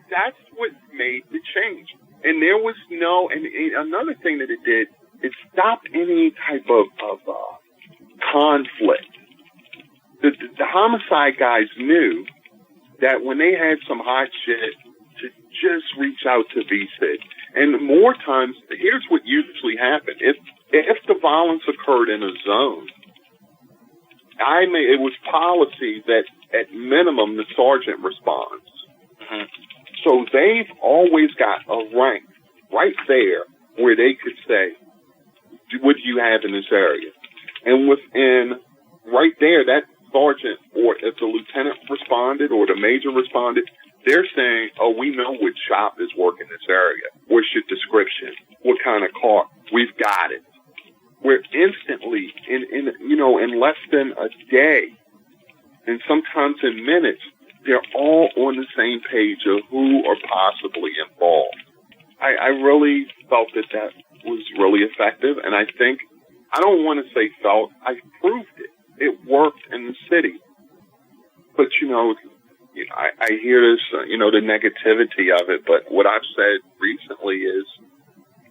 That's what made the change. And there was and another thing that it did, it stopped any type of conflict. The homicide guys knew that when they had some hot shit, to just reach out to VSID. And more times, here's what usually happened. If the violence occurred in a zone, it was policy that at minimum the sergeant responds. Mm-hmm. So they've always got a rank right there where they could say, what do you have in this area? And within right there, that sergeant, or if the lieutenant responded or the major responded, they're saying, oh, we know which shop is working this area. What's your description? What kind of car? We've got it. We're instantly, in less than a day, and sometimes in minutes, they're all on the same page of who are possibly involved. I really felt that was really effective, and I think, I don't want to say felt, I proved it. It worked in the city. But, I hear this, the negativity of it, but what I've said recently is,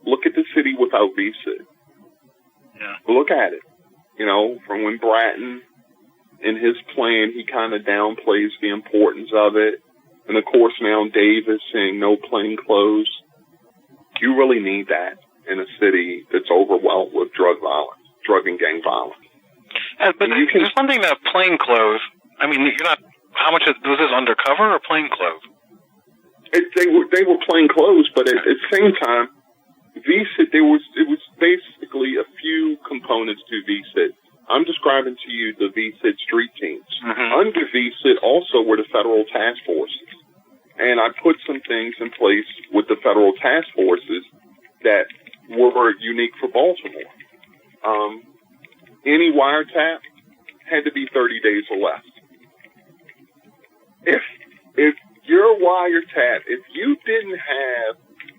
look at the city without VSID. Yeah. Look at it. From when Bratton, in his plan, he kind of downplays the importance of it. And of course now Davis saying no plain clothes. You really need that in a city that's overwhelmed with drug and gang violence. But there's one thing about plain clothes. I mean, you're not. How much was this undercover or plain clothes? They were plain clothes, but at the same time, VSID. It was basically a few components to VSID. I'm describing to you the VSID street teams. Mm-hmm. Under VSID also were the federal task forces, and I put some things in place with the federal task forces that were unique for Baltimore. Any wiretap had to be 30 days or less. If your wiretap, if you didn't have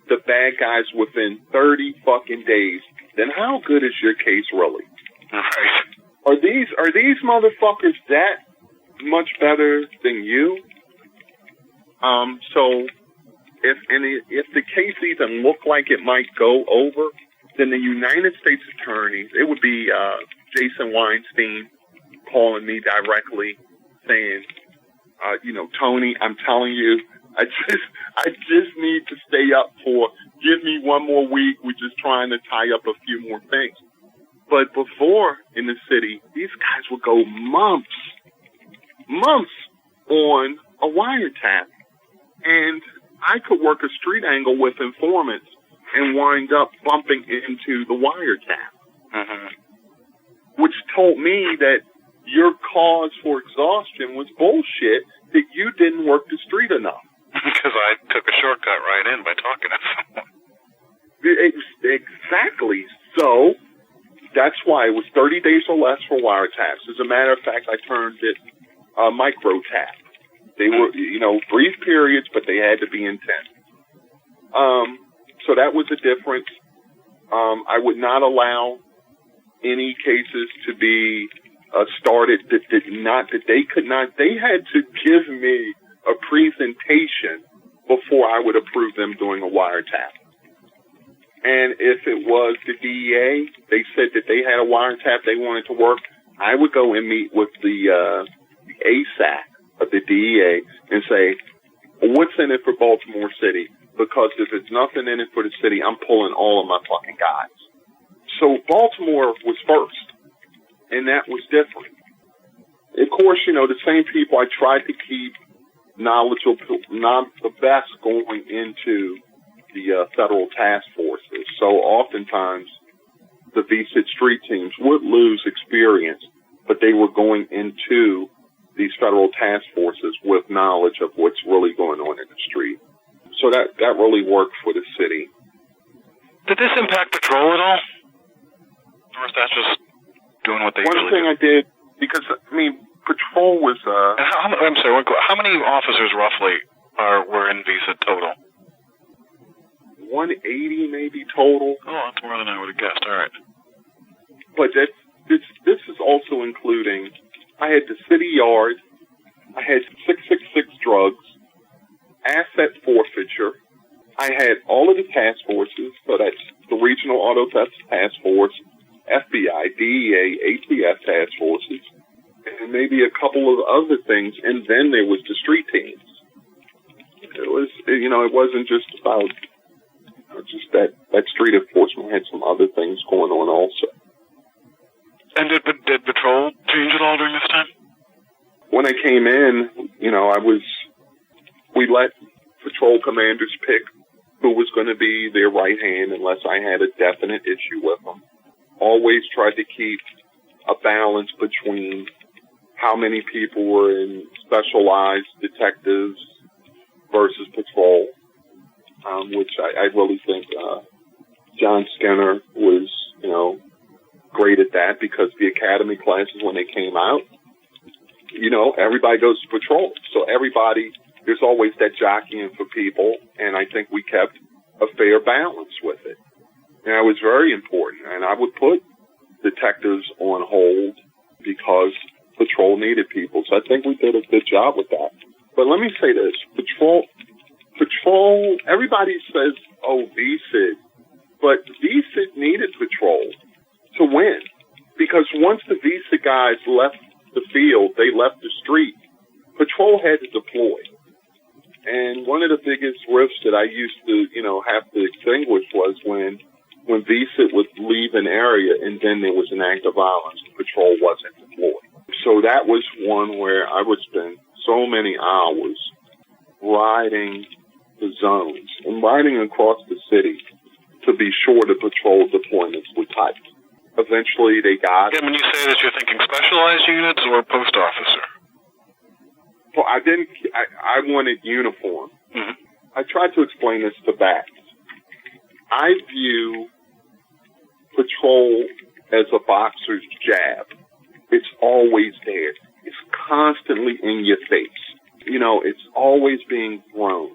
the bad guys within 30 fucking days, then how good is your case really? Right. Are these motherfuckers that much better than you? So if the case even looked like it might go over, then the United States attorneys, it would be Jason Weinstein calling me directly saying, Tony, I'm telling you, I just need to stay up give me one more week. We're just trying to tie up a few more things. But before in the city, these guys would go months on a wiretap. And I could work a street angle with informants and wind up bumping into the wiretap. Mm-hmm. Which told me that your cause for exhaustion was bullshit, that you didn't work the street enough. Because I took a shortcut right in by talking to someone. Exactly. So that's why it was 30 days or less for wiretaps. As a matter of fact, I turned it micro tap. They were, brief periods, but they had to be intense. So that was the difference. I would not allow any cases to be started they had to give me a presentation before I would approve them doing a wiretap. And if it was the DEA, they said that they had a wiretap they wanted to work, I would go and meet with the ASAC of the DEA and say, what's in it for Baltimore City? Because if there's nothing in it for the city, I'm pulling all of my fucking guys. So Baltimore was first, and that was different. Of course, the same people I tried to keep knowledgeable, not the best going into the federal task forces. So oftentimes the VSIT street teams would lose experience, but they were going into these federal task forces with knowledge of what's really going on in the street. So that really worked for the city. Did this impact patrol at all? Or is that just doing what they usually do? One thing I did, because, patrol was... I'm sorry, how many officers roughly were in VSIT total? 180 maybe total. Oh, that's more than I would have guessed. All right. But this is also including, I had the city yard, I had 666 drugs, asset forfeiture, I had all of the task forces, so that's the Regional Auto Theft Task Force, FBI, DEA, ATF task forces, and maybe a couple of other things, and then there was the street teams. It was, it wasn't just about just that street enforcement had some other things going on also. And did patrol change at all during this time? When I came in, we let patrol commanders pick who was going to be their right hand unless I had a definite issue with them. Always tried to keep a balance between how many people were in specialized detectives versus patrol, which I really think John Skinner was, great at that, because the academy classes, when they came out, everybody goes to patrol. So there's always that jockeying for people, and I think we kept a fair balance with it. And it was very important, and I would put detectives on hold because patrol needed people. So I think we did a good job with that. But let me say this, patrol, everybody says, VSIT, but VSIT needed patrol to win, because once the VSIT guys left the field, they left the street, patrol had to deploy. And one of the biggest rifts that I used to, have to extinguish was when VSIT would leave an area and then there was an act of violence, patrol wasn't deployed. So that was one where I would spend so many hours riding the zones and riding across the city to be sure the patrol deployments were tight. Eventually they got it. When you say that, you're thinking specialized units or post officer? Well, I wanted uniform. Mm-hmm. I tried to explain this to Bax. I view patrol as a boxer's jab. It's always there. It's constantly in your face. It's always being thrown.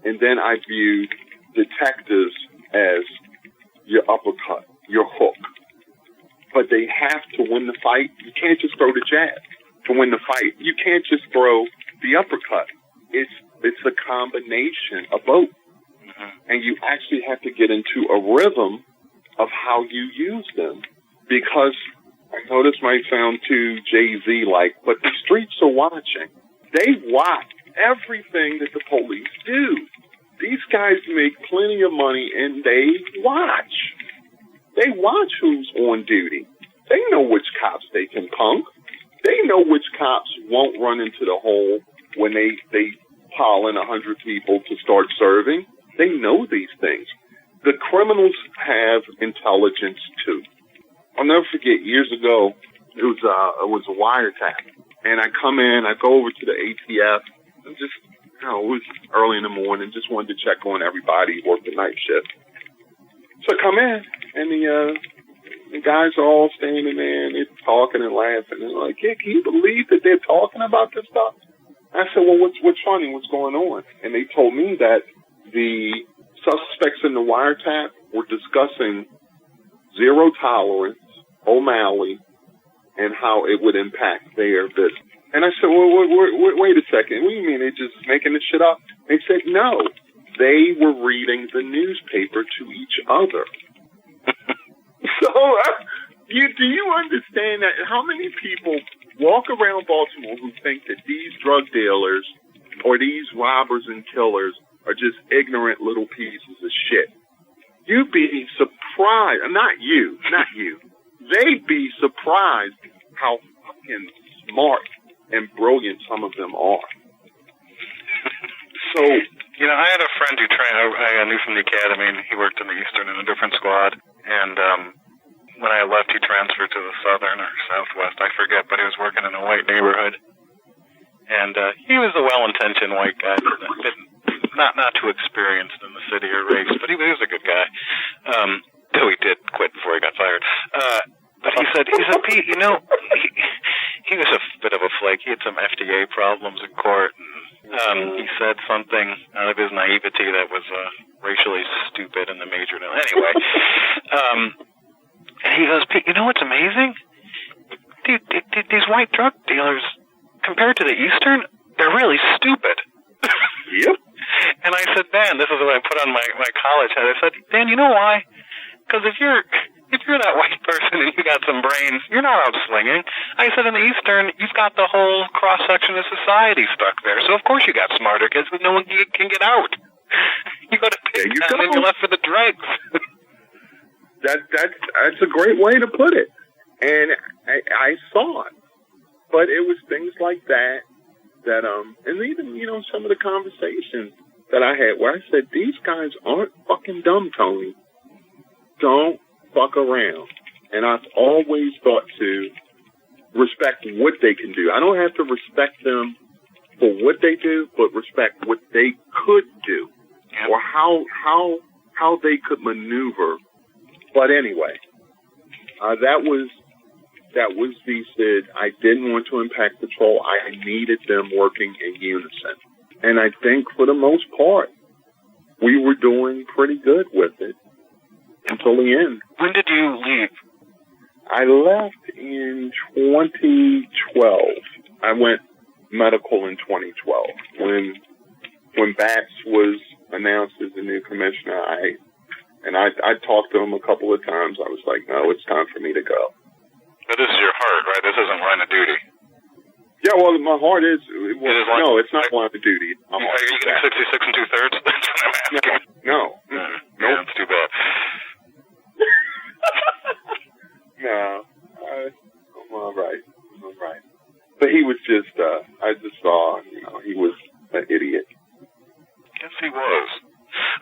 And then I view detectives as your uppercut, your hook. But they have to win the fight. You can't just throw the jab to win the fight. You can't just throw the uppercut. It's a combination of both. Mm-hmm. And you actually have to get into a rhythm of how you use them. Because I know this might sound too Jay-Z-like, but the streets are watching. They watch everything that the police do. These guys make plenty of money, and they watch. They watch who's on duty. They know which cops they can punk. They know which cops won't run into the hole when they pile in 100 people to start serving. They know these things. The criminals have intelligence too. I'll never forget, years ago, it was a wiretap. And I come in, I go over to the ATF, and just, it was early in the morning, just wanted to check on everybody who worked the night shift. So I come in, and the guys are all standing there, and they're talking and laughing. And they're like, yeah, can you believe that they're talking about this stuff? I said, well, what's funny? What's going on? And they told me that the suspects in the wiretap were discussing zero tolerance O'Malley and how it would impact their business. And I said, well, wait a second. What do you mean they just making this shit up? They said, no, they were reading the newspaper to each other. So, do you understand that? How many people walk around Baltimore who think that these drug dealers or these robbers and killers are just ignorant little pieces of shit? You'd be surprised. Not you. They'd be surprised how fucking smart and brilliant some of them are. So, you know, I had a friend who I knew from the academy, and he worked in the Eastern in a different squad. And when I left, he transferred to the Southern or Southwest, I forget, but he was working in a white neighborhood. And he was a well-intentioned white guy, not too experienced in the city or race, but he was a good guy. Though he did quit before he got fired. But he said, Pete, you know, he was a bit of a flake. He had some FDA problems in court. And, he said something out of his naivety that was racially stupid in the major. Anyway, and he goes, Pete, you know what's amazing? These white drug dealers, compared to the Eastern, they're really stupid. Yep. And I said, Dan, this is what I put on my college hat. I said, Dan, you know why? Because if you're that white person and you got some brains, you're not out slinging. I said, in the Eastern, you've got the whole cross-section of society stuck there. So, of course, you got smarter kids, but no one can get out. You go to Pigtown and you're left for the dregs. That's a great way to put it. And I saw it. But it was things like that, and even, you know, some of the conversations that I had where I said, these guys aren't fucking dumb, Tony. Don't fuck around. And I've always thought to respect what they can do. I don't have to respect them for what they do, but respect what they could do, or how they could maneuver. But anyway, that was the Sid. I didn't want to impact patrol. I needed them working in unison. And I think for the most part, we were doing pretty good with it until the end. When did you leave? I left in 2012. I went medical in 2012. When Batts was announced as the new commissioner, I talked to him a couple of times. I was like, no, it's time for me to go. But this is your heart, right? This isn't line of duty. Yeah, well, my heart is. No, it's not line of duty. Are you getting 66 and 2/3? That's what I'm asking. No. Yeah, that's too bad. No, I'm all right. But he was just. I just saw. You know, he was an idiot. Yes, he was.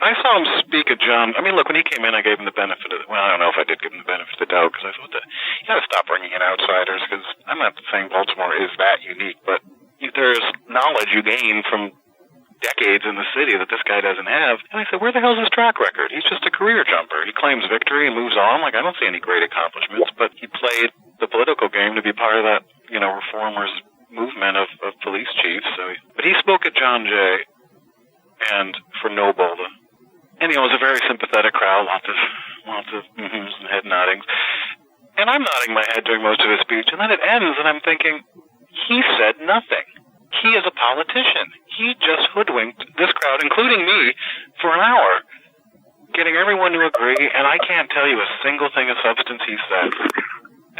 I saw him speak at John. I mean, look, when he came in, I gave him the benefit of. Well, I don't know if I did give him the benefit of the doubt because I thought that you got to stop bringing in outsiders because I'm not saying Baltimore is that unique, but there's knowledge you gain from decades in the city that this guy doesn't have. And I said, where the hell's his track record? He's just a career jumper. He claims victory and moves on. Like, I don't see any great accomplishments, but he played the political game to be part of that, you know, reformers movement of police chiefs. But he spoke at John Jay and for No Bolda. And, you know, it was a very sympathetic crowd, lots of mm-hms and head noddings. And I'm nodding my head during most of his speech, and then it ends, and I'm thinking, he said nothing. He is a politician. He just hoodwinked this crowd, including me, for an hour, getting everyone to agree, and I can't tell you a single thing of substance he said.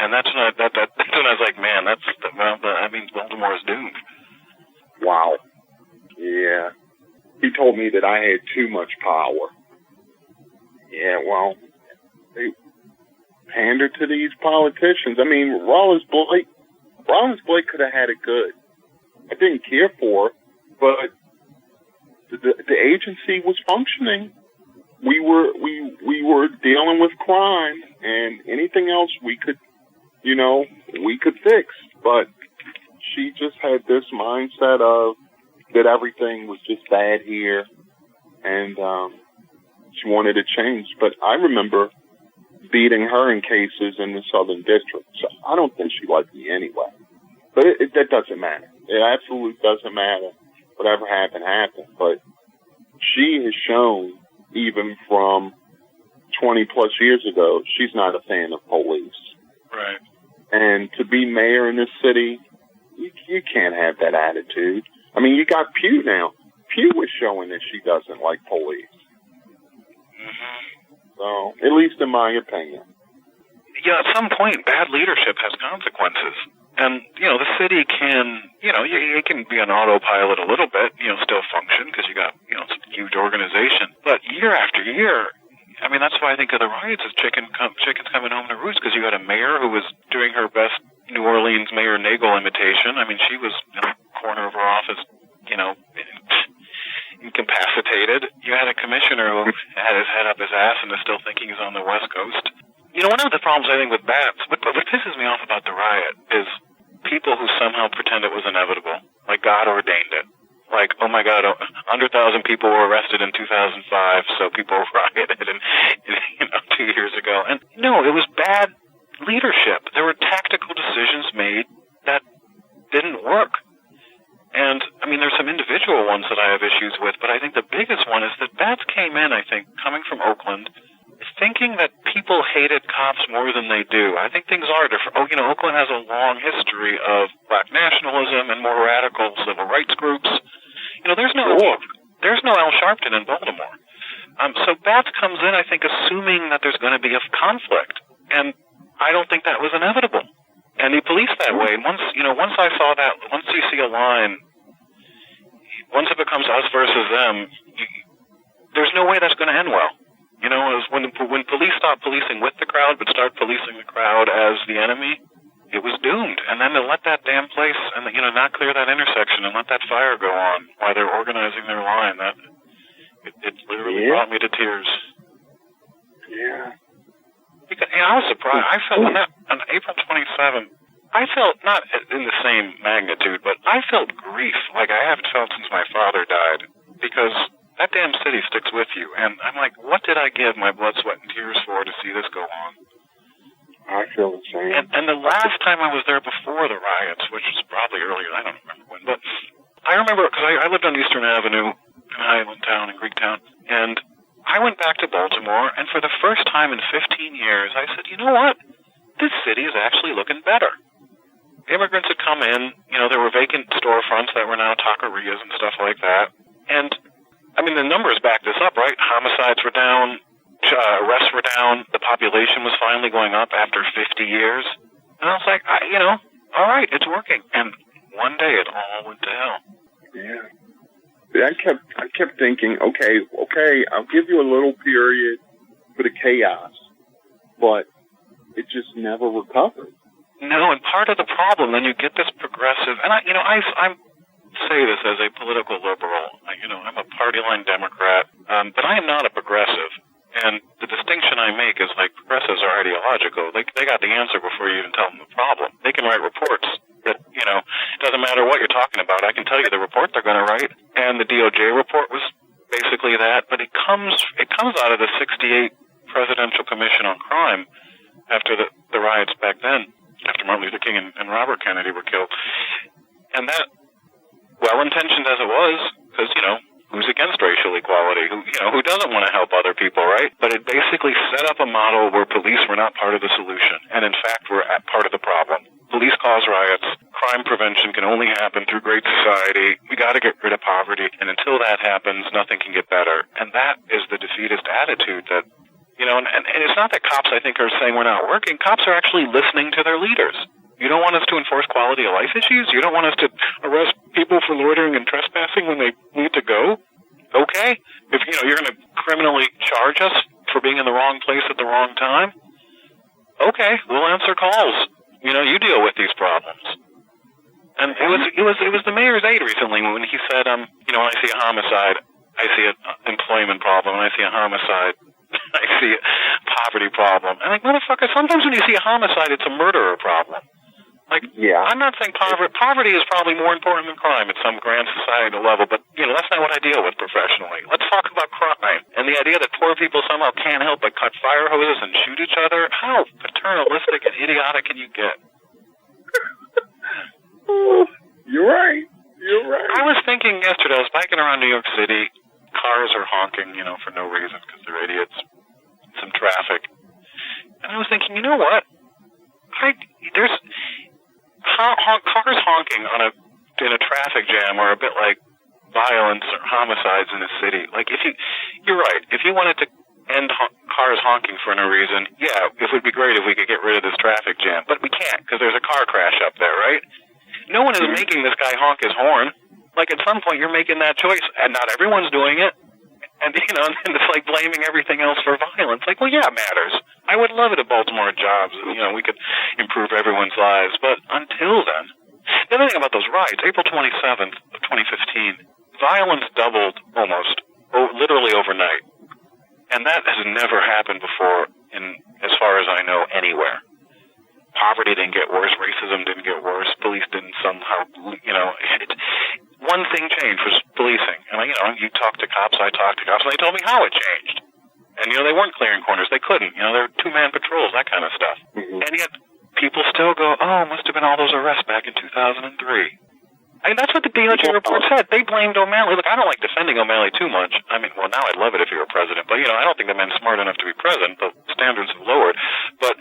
And that's when I was like, man, Baltimore is doomed. Wow. Yeah. He told me that I had too much power. Yeah, well, they pandered to these politicians. I mean, Rollins Blake could have had it good. I didn't care for it, but the agency was functioning. We were dealing with crime, and anything else we could fix. But she just had this mindset of that everything was just bad here, and she wanted to change. But I remember beating her in cases in the Southern District, so I don't think she liked me anyway. But that doesn't matter. It absolutely doesn't matter. Whatever happened, happened. But she has shown, even from 20 plus years ago, she's not a fan of police. Right. And to be mayor in this city, you can't have that attitude. I mean, you got Pugh now. Pugh was showing that she doesn't like police. Mm-hmm. So, at least in my opinion. Yeah, at some point, bad leadership has consequences. And, the city can, it can be on autopilot a little bit, still function because you got, some huge organization. But year after year, I mean, that's why I think of the riots as chickens coming home to roost, because you had a mayor who was doing her best New Orleans Mayor Nagel imitation. I mean, she was in the corner of her office, incapacitated. You had a commissioner who had his head up his ass and is still thinking he's on the West Coast. One of the problems I think with bats, what pisses me off about the riot is people who somehow pretend it was inevitable, like God ordained it. Like, oh my God, 100,000 people were arrested in 2005, so people rioted in 2 years ago. And no, it was bad leadership. There were tactical decisions made that didn't work. And, I mean, there's some individual ones that I have issues with, but I think the biggest one is that bats came in, I think, coming from Oakland, thinking that people hated cops more than they do. I think things are different. Oakland has a long history of black nationalism and more radical civil rights groups. There's no Al Sharpton in Baltimore. So Bats comes in, I think, assuming that there's going to be a conflict, and I don't think that was inevitable. And the police that way. And once I saw that, once you see a line, once it becomes us versus them, there's no way that's going to end well. When police stop policing with the crowd, but start policing the crowd as the enemy, it was doomed. And then to let that damn place and not clear that intersection and let that fire go on while they're organizing their line, it literally brought me to tears. Yeah. Because, I was surprised. I felt on April 27th, I felt not in the same magnitude, but I felt grief like I haven't felt since my father died, because that damn city sticks with you. And I'm like, what did I give my blood, sweat, and tears for to see this go on? I feel the same. And the last time I was there before the riots, which was probably earlier, I don't remember when, but I remember, because I lived on Eastern Avenue in Highlandtown and Greektown, and I went back to Baltimore, and for the first time in 15 years, I said, you know what? This city is actually looking better. Immigrants had come in, there were vacant storefronts that were now taquerias and stuff like that. And, I mean, the numbers back this up, right? Homicides were down, arrests were down, the population was finally going up after 50 years. And I was like, all right, it's working. And one day it all went to hell. Yeah. I kept thinking, okay, I'll give you a little period for the chaos, but it just never recovered. No, and part of the problem, then you get this progressive, and I say this as a political liberal. I'm a party line Democrat, but I am not a progressive. And the distinction I make is, like, progressives are ideological. They got the answer before you even tell them the problem. They can write reports that, it doesn't matter what you're talking about. I can tell you the report they're going to write. And the DOJ report was basically that. But it comes out of the 68 Presidential Commission on Crime after the riots back then, after Martin Luther King and Robert Kennedy were killed. And that, well-intentioned as it was, because, who's against racial equality? Who doesn't want to help other people, right? But it basically set up a model where police were not part of the solution, and in fact were part of the problem. Police cause riots. Crime prevention can only happen through great society. We got to get rid of poverty, and until that happens, nothing can get better. And that is the defeatist attitude that, and it's not that cops, I think, are saying we're not working. Cops are actually listening to their leaders. You don't want us to enforce quality of life issues? You don't want us to arrest people for loitering and trespassing when they need to go? Okay. If, you're going to criminally charge us for being in the wrong place at the wrong time? Okay, we'll answer calls. You deal with these problems. And it was the mayor's aide recently when he said, when I see a homicide, I see an employment problem. When I see a homicide, I see a poverty problem. And like, motherfucker, sometimes when you see a homicide, it's a murderer problem. Like, yeah. I'm not saying poverty is probably more important than crime at some grand societal level, but, that's not what I deal with professionally. Let's talk about crime. And the idea that poor people somehow can't help but cut fire hoses and shoot each other, how paternalistic and idiotic can you get? You're right. I was thinking yesterday, I was biking around New York City, cars are honking, for no reason because they're idiots, some traffic. And I was thinking, you know what? I in a traffic jam are a bit like violence or homicides in a city. Like, you're right. If you wanted to end cars honking for no reason, yeah, it would be great if we could get rid of this traffic jam. But we can't, because there's a car crash up there, right? No one is making this guy honk his horn. Like, at some point, you're making that choice, and not everyone's doing it. And, and it's like blaming everything else for violence. Like, well, yeah, it matters. I would love it if Baltimore had jobs, and, we could improve everyone's lives. But until then, the other thing about those riots, April 27th of 2015, violence doubled almost, literally overnight. And that has never happened before, as far as I know, anywhere. Poverty didn't get worse. Racism didn't get worse. Police didn't somehow, one thing changed was policing. And, you talk to cops, I talked to cops, and they told me how it changed. And, they weren't clearing corners. They couldn't. They were two-man patrols, that kind of stuff. Mm-hmm. And yet, people still go, oh, must have been all those arrests back in 2003. I mean, that's what the DOJ report said. They blamed O'Malley. Look, I don't like defending O'Malley too much. I mean, well, now I'd love it if he were president. But, I don't think the man's smart enough to be president. The standards have lowered. But,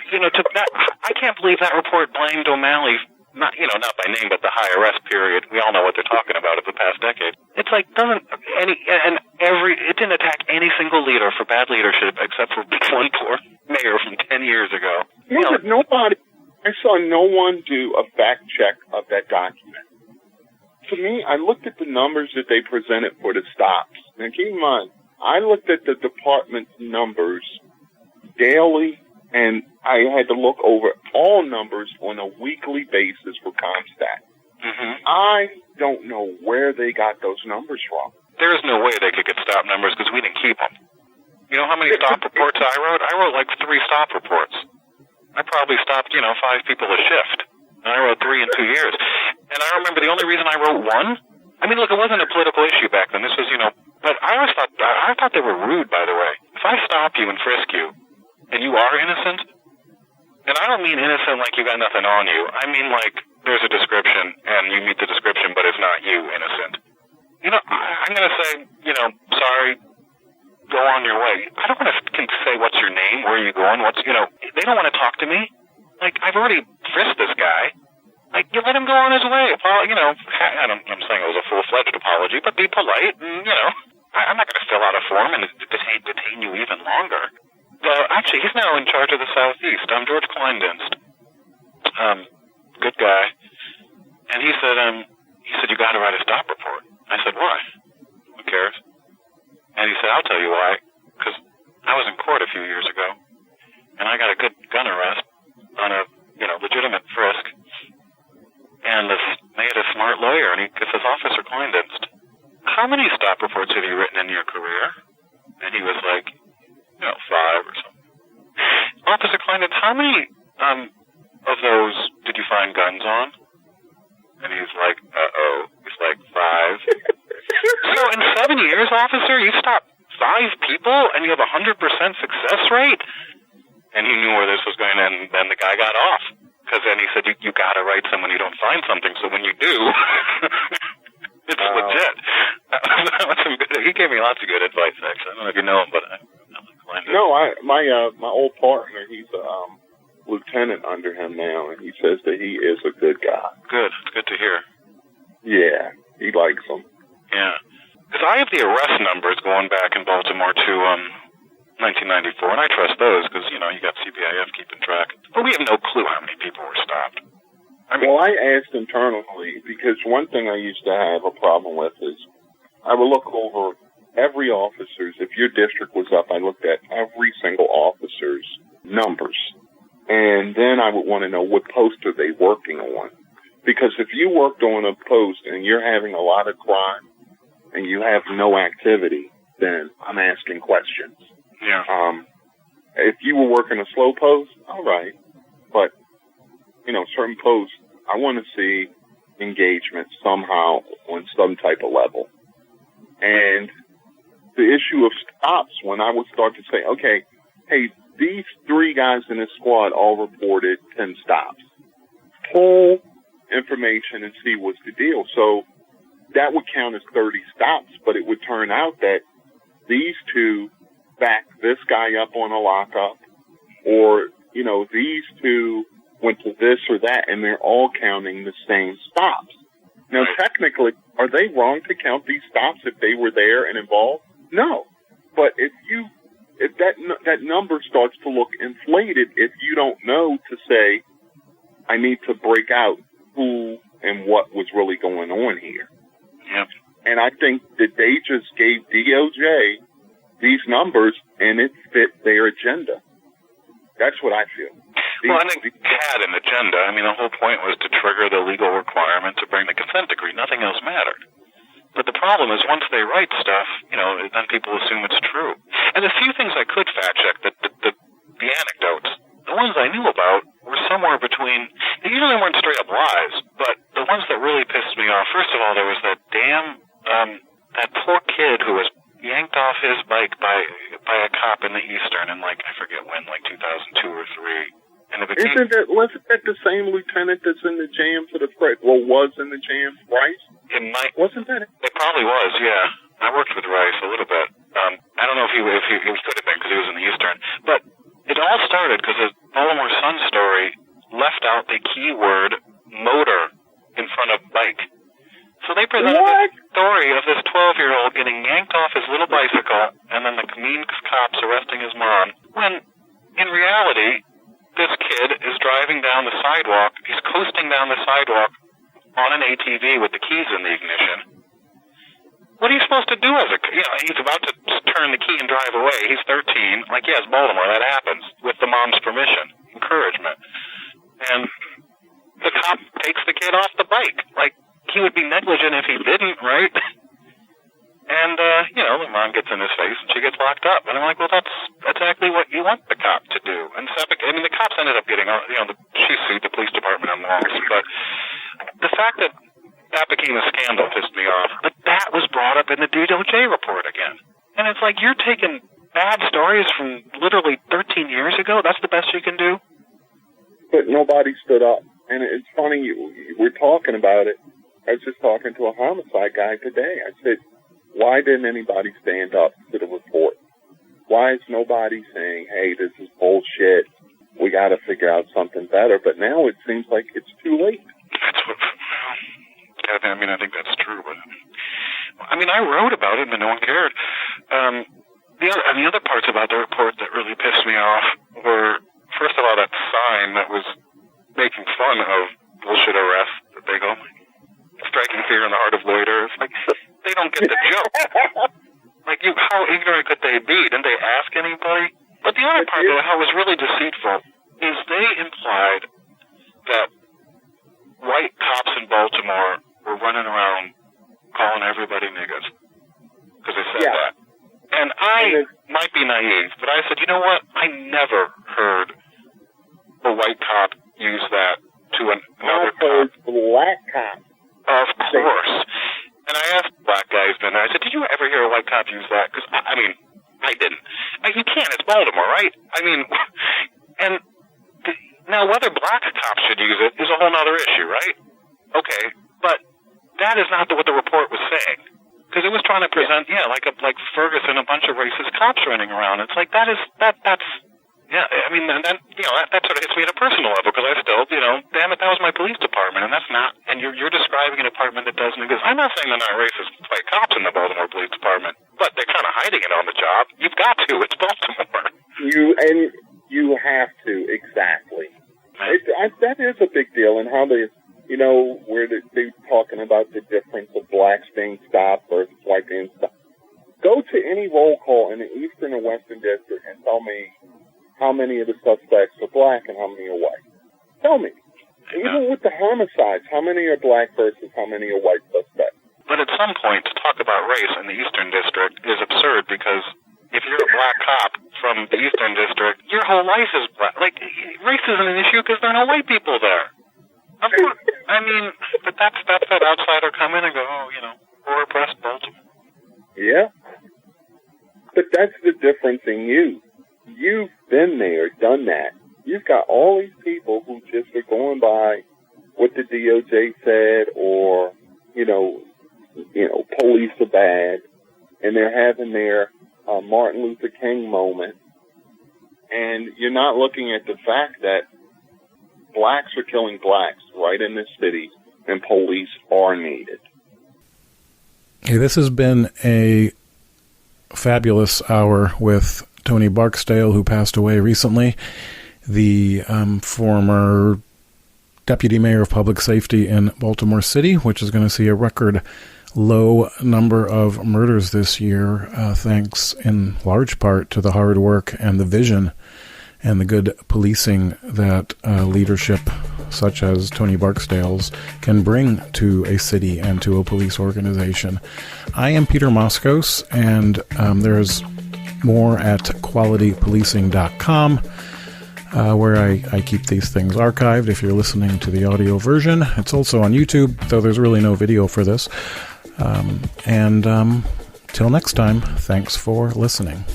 I can't believe that report blamed O'Malley, not by name, but the high arrest period. We all know what they're talking about of the past decade. It's like, it didn't attack any single leader for bad leadership except for one poor mayor from 10 years ago. I saw no one do a fact check of that document. To me, I looked at the numbers that they presented for the stops. And keep in mind, I looked at the department's numbers daily, and I had to look over all numbers on a weekly basis for CompStat. Mm-hmm. I don't know where they got those numbers from. There is no way they could get stop numbers because we didn't keep them. You know how many stop reports I wrote? I wrote like 3 stop reports. I probably stopped, 5 people a shift. And I wrote 3 in 2 years. And I remember the only reason I wrote 1, I mean, look, it wasn't a political issue back then. This was, but I thought they were rude, by the way. If I stop you and frisk you, and you are innocent, and I don't mean innocent like you got nothing on you. I mean like there's a description, and you meet the description, but it's not you innocent. I'm going to say, sorry, go on your way. I don't want to say what's your name, where are you going, they don't want to talk to me. Like, I've already frisked this guy. Like, you let him go on his way. I'm saying it was a full-fledged apology, but be polite, and, I'm not going to fill out a form and detain you even longer. Actually, he's now in charge of the Southeast. I'm George Kleindinst. Good guy. And he said, you got to write a stop report. I said, why? Who cares? And he said, I'll tell you why. Because I was in court a few years ago, and I got a good gun arrest on a, legitimate frisk. And they had a smart lawyer, and it says, Officer Kleindinst, how many stop reports have you written in your career? And he was like, 5 or something. Officer Kleindinst, how many of those did you find guns on? And he's like, He's like, 5. So in 7 years, officer, you stopped 5 people and you have 100% success rate? And he knew where this was going, and then the guy got off. Because then he said, you got to write some when you don't find something, so when you do, it's legit. That was some good, he gave me lots of good advice, actually. I don't know if you know him, but I'm inclined to. No, my old partner, he's a lieutenant under him now, and he says that he is a good guy. Good. It's good to hear. Yeah, he likes them. Yeah. Because I have the arrest numbers going back in Baltimore to 1994, and I trust those because, you got CBIF keeping track. But we have no clue how many people were stopped. Well, I asked internally because one thing I used to have a problem with is I would look over every officer's, if your district was up, I looked at every single officer's numbers. And then I would want to know what post are they working on. Because if you worked on a post and you're having a lot of crime and you have no activity, then I'm asking questions. Yeah. If you were working a slow post, all right. But, certain posts, I want to see engagement somehow on some type of level. And the issue of stops, when I would start to say, okay, hey, these 3 guys in this squad all reported 10 stops. Pull information and see what's the deal. So that would count as 30 stops, but it would turn out that these 2 backed this guy up on a lockup, or, these 2 went to this or that, and they're all counting the same stops. Now, technically, are they wrong to count these stops if they were there and involved? No. But if that number starts to look inflated, if you don't know to say, I need to break out who and what was really going on here. Yep. And I think that they just gave DOJ these numbers, and it fit their agenda. That's what I feel. Well, I think they had an agenda. I mean, the whole point was to trigger the legal requirement to bring the consent decree. Nothing else mattered. But the problem is, once they write stuff, then people assume it's true. And the few things I could fact-check, the anecdotes, the ones I knew about were somewhere between, they usually weren't straight-up lies, but the ones that really pissed me off, first of all, there was that that poor kid who was yanked off his bike by a cop in the Eastern in, I forget when, 2002 or 3. And wasn't that the same lieutenant that's in the jam for the was in the jam, Rice? It might. Wasn't that it? It probably was, yeah. I worked with Rice a little bit. I don't know if he could have been because he was in the Eastern. But it all started because the Baltimore Sun story left out the keyword motor in front of bike. So they presented this story of this 12-year-old getting yanked off his little bicycle and then the mean cops arresting his mom, when in reality, this kid is driving down the sidewalk. He's coasting down the sidewalk on an ATV with the keys in the ignition. What are you supposed to do as he's about to turn the key and drive away. He's 13. Yes, Baltimore, that happens with the mom's permission, encouragement. And the cop takes the kid off the bike. He would be negligent if he didn't, right? And, the mom gets in his face and she gets locked up. And I'm like, well, that's exactly what you want the cop to do. And the cops ended up getting, she sued the police department and lost. But the fact that became a scandal pissed me off. But that was brought up in the DOJ report again. And it's like, you're taking bad stories from literally 13 years ago? That's the best you can do? But nobody stood up. And it's funny, we're talking about it. I was just talking to a homicide guy today. I said, why didn't anybody stand up to the report? Why is nobody saying, hey, this is bullshit, we got to figure out something better? But now it seems like it's too late. I think that's true. But I wrote about it, but no one cared. The other parts about the report that really pissed me off were, first of all, that sign that was making fun of bullshit arrests. That they go, striking fear in the heart of loiterers. They don't get the joke. How ignorant could they be? Didn't they ask anybody? But the other part, though, how it was really deceitful, is they implied that white cops in Baltimore were running around calling everybody niggas. Because they said that. And I might be naive, but I said, you know what? I never heard a white cop use that to another cop. Black cop. Of course. And I asked black guys then, I said, did you ever hear a white cop use that? Because, I didn't. You can't. It's Baltimore, right? And now whether black cops should use it is a whole other issue, right? Okay. But that is not what the report was saying. Because it was trying to present, like Ferguson, a bunch of racist cops running around. It's like, that's... Yeah, that sort of hits me at a personal level, because I still, damn it, that was my police department, and that's not, and you're describing a department that doesn't exist. I'm not saying they're not racist white cops in the Baltimore Police Department, but they're kind of hiding it on the job. You've got to. It's Baltimore. You have to, exactly. That is a big deal, and how they, where they're talking about the difference of blacks being stopped versus white being stopped. Go to any roll call in the Eastern or Western District and tell me how many of the suspects are black and how many are white. Tell me. Even with the homicides, how many are black versus how many are white suspects? But at some point, to talk about race in the Eastern District is absurd, because if you're a black cop from the Eastern District, your whole life is black. Race isn't an issue because there are no white people there. Of course. But that's that outsider come in and go, poor oppressed Baltimore. Yeah. But that's the difference in you. You've been there, done that. You've got all these people who just are going by what the DOJ said, or, police are bad, and they're having their Martin Luther King moment. And you're not looking at the fact that blacks are killing blacks right in this city, and police are needed. Hey, this has been a fabulous hour with Tony Barksdale, who passed away recently, the former deputy mayor of public safety in Baltimore City, which is going to see a record low number of murders this year, thanks in large part to the hard work and the vision and the good policing that leadership such as Tony Barksdale's can bring to a city and to a police organization. I am Peter Moskos, and there's more at qualitypolicing.com, where I keep these things archived if you're listening to the audio version. It's also on YouTube, though there's really no video for this. Till next time, thanks for listening.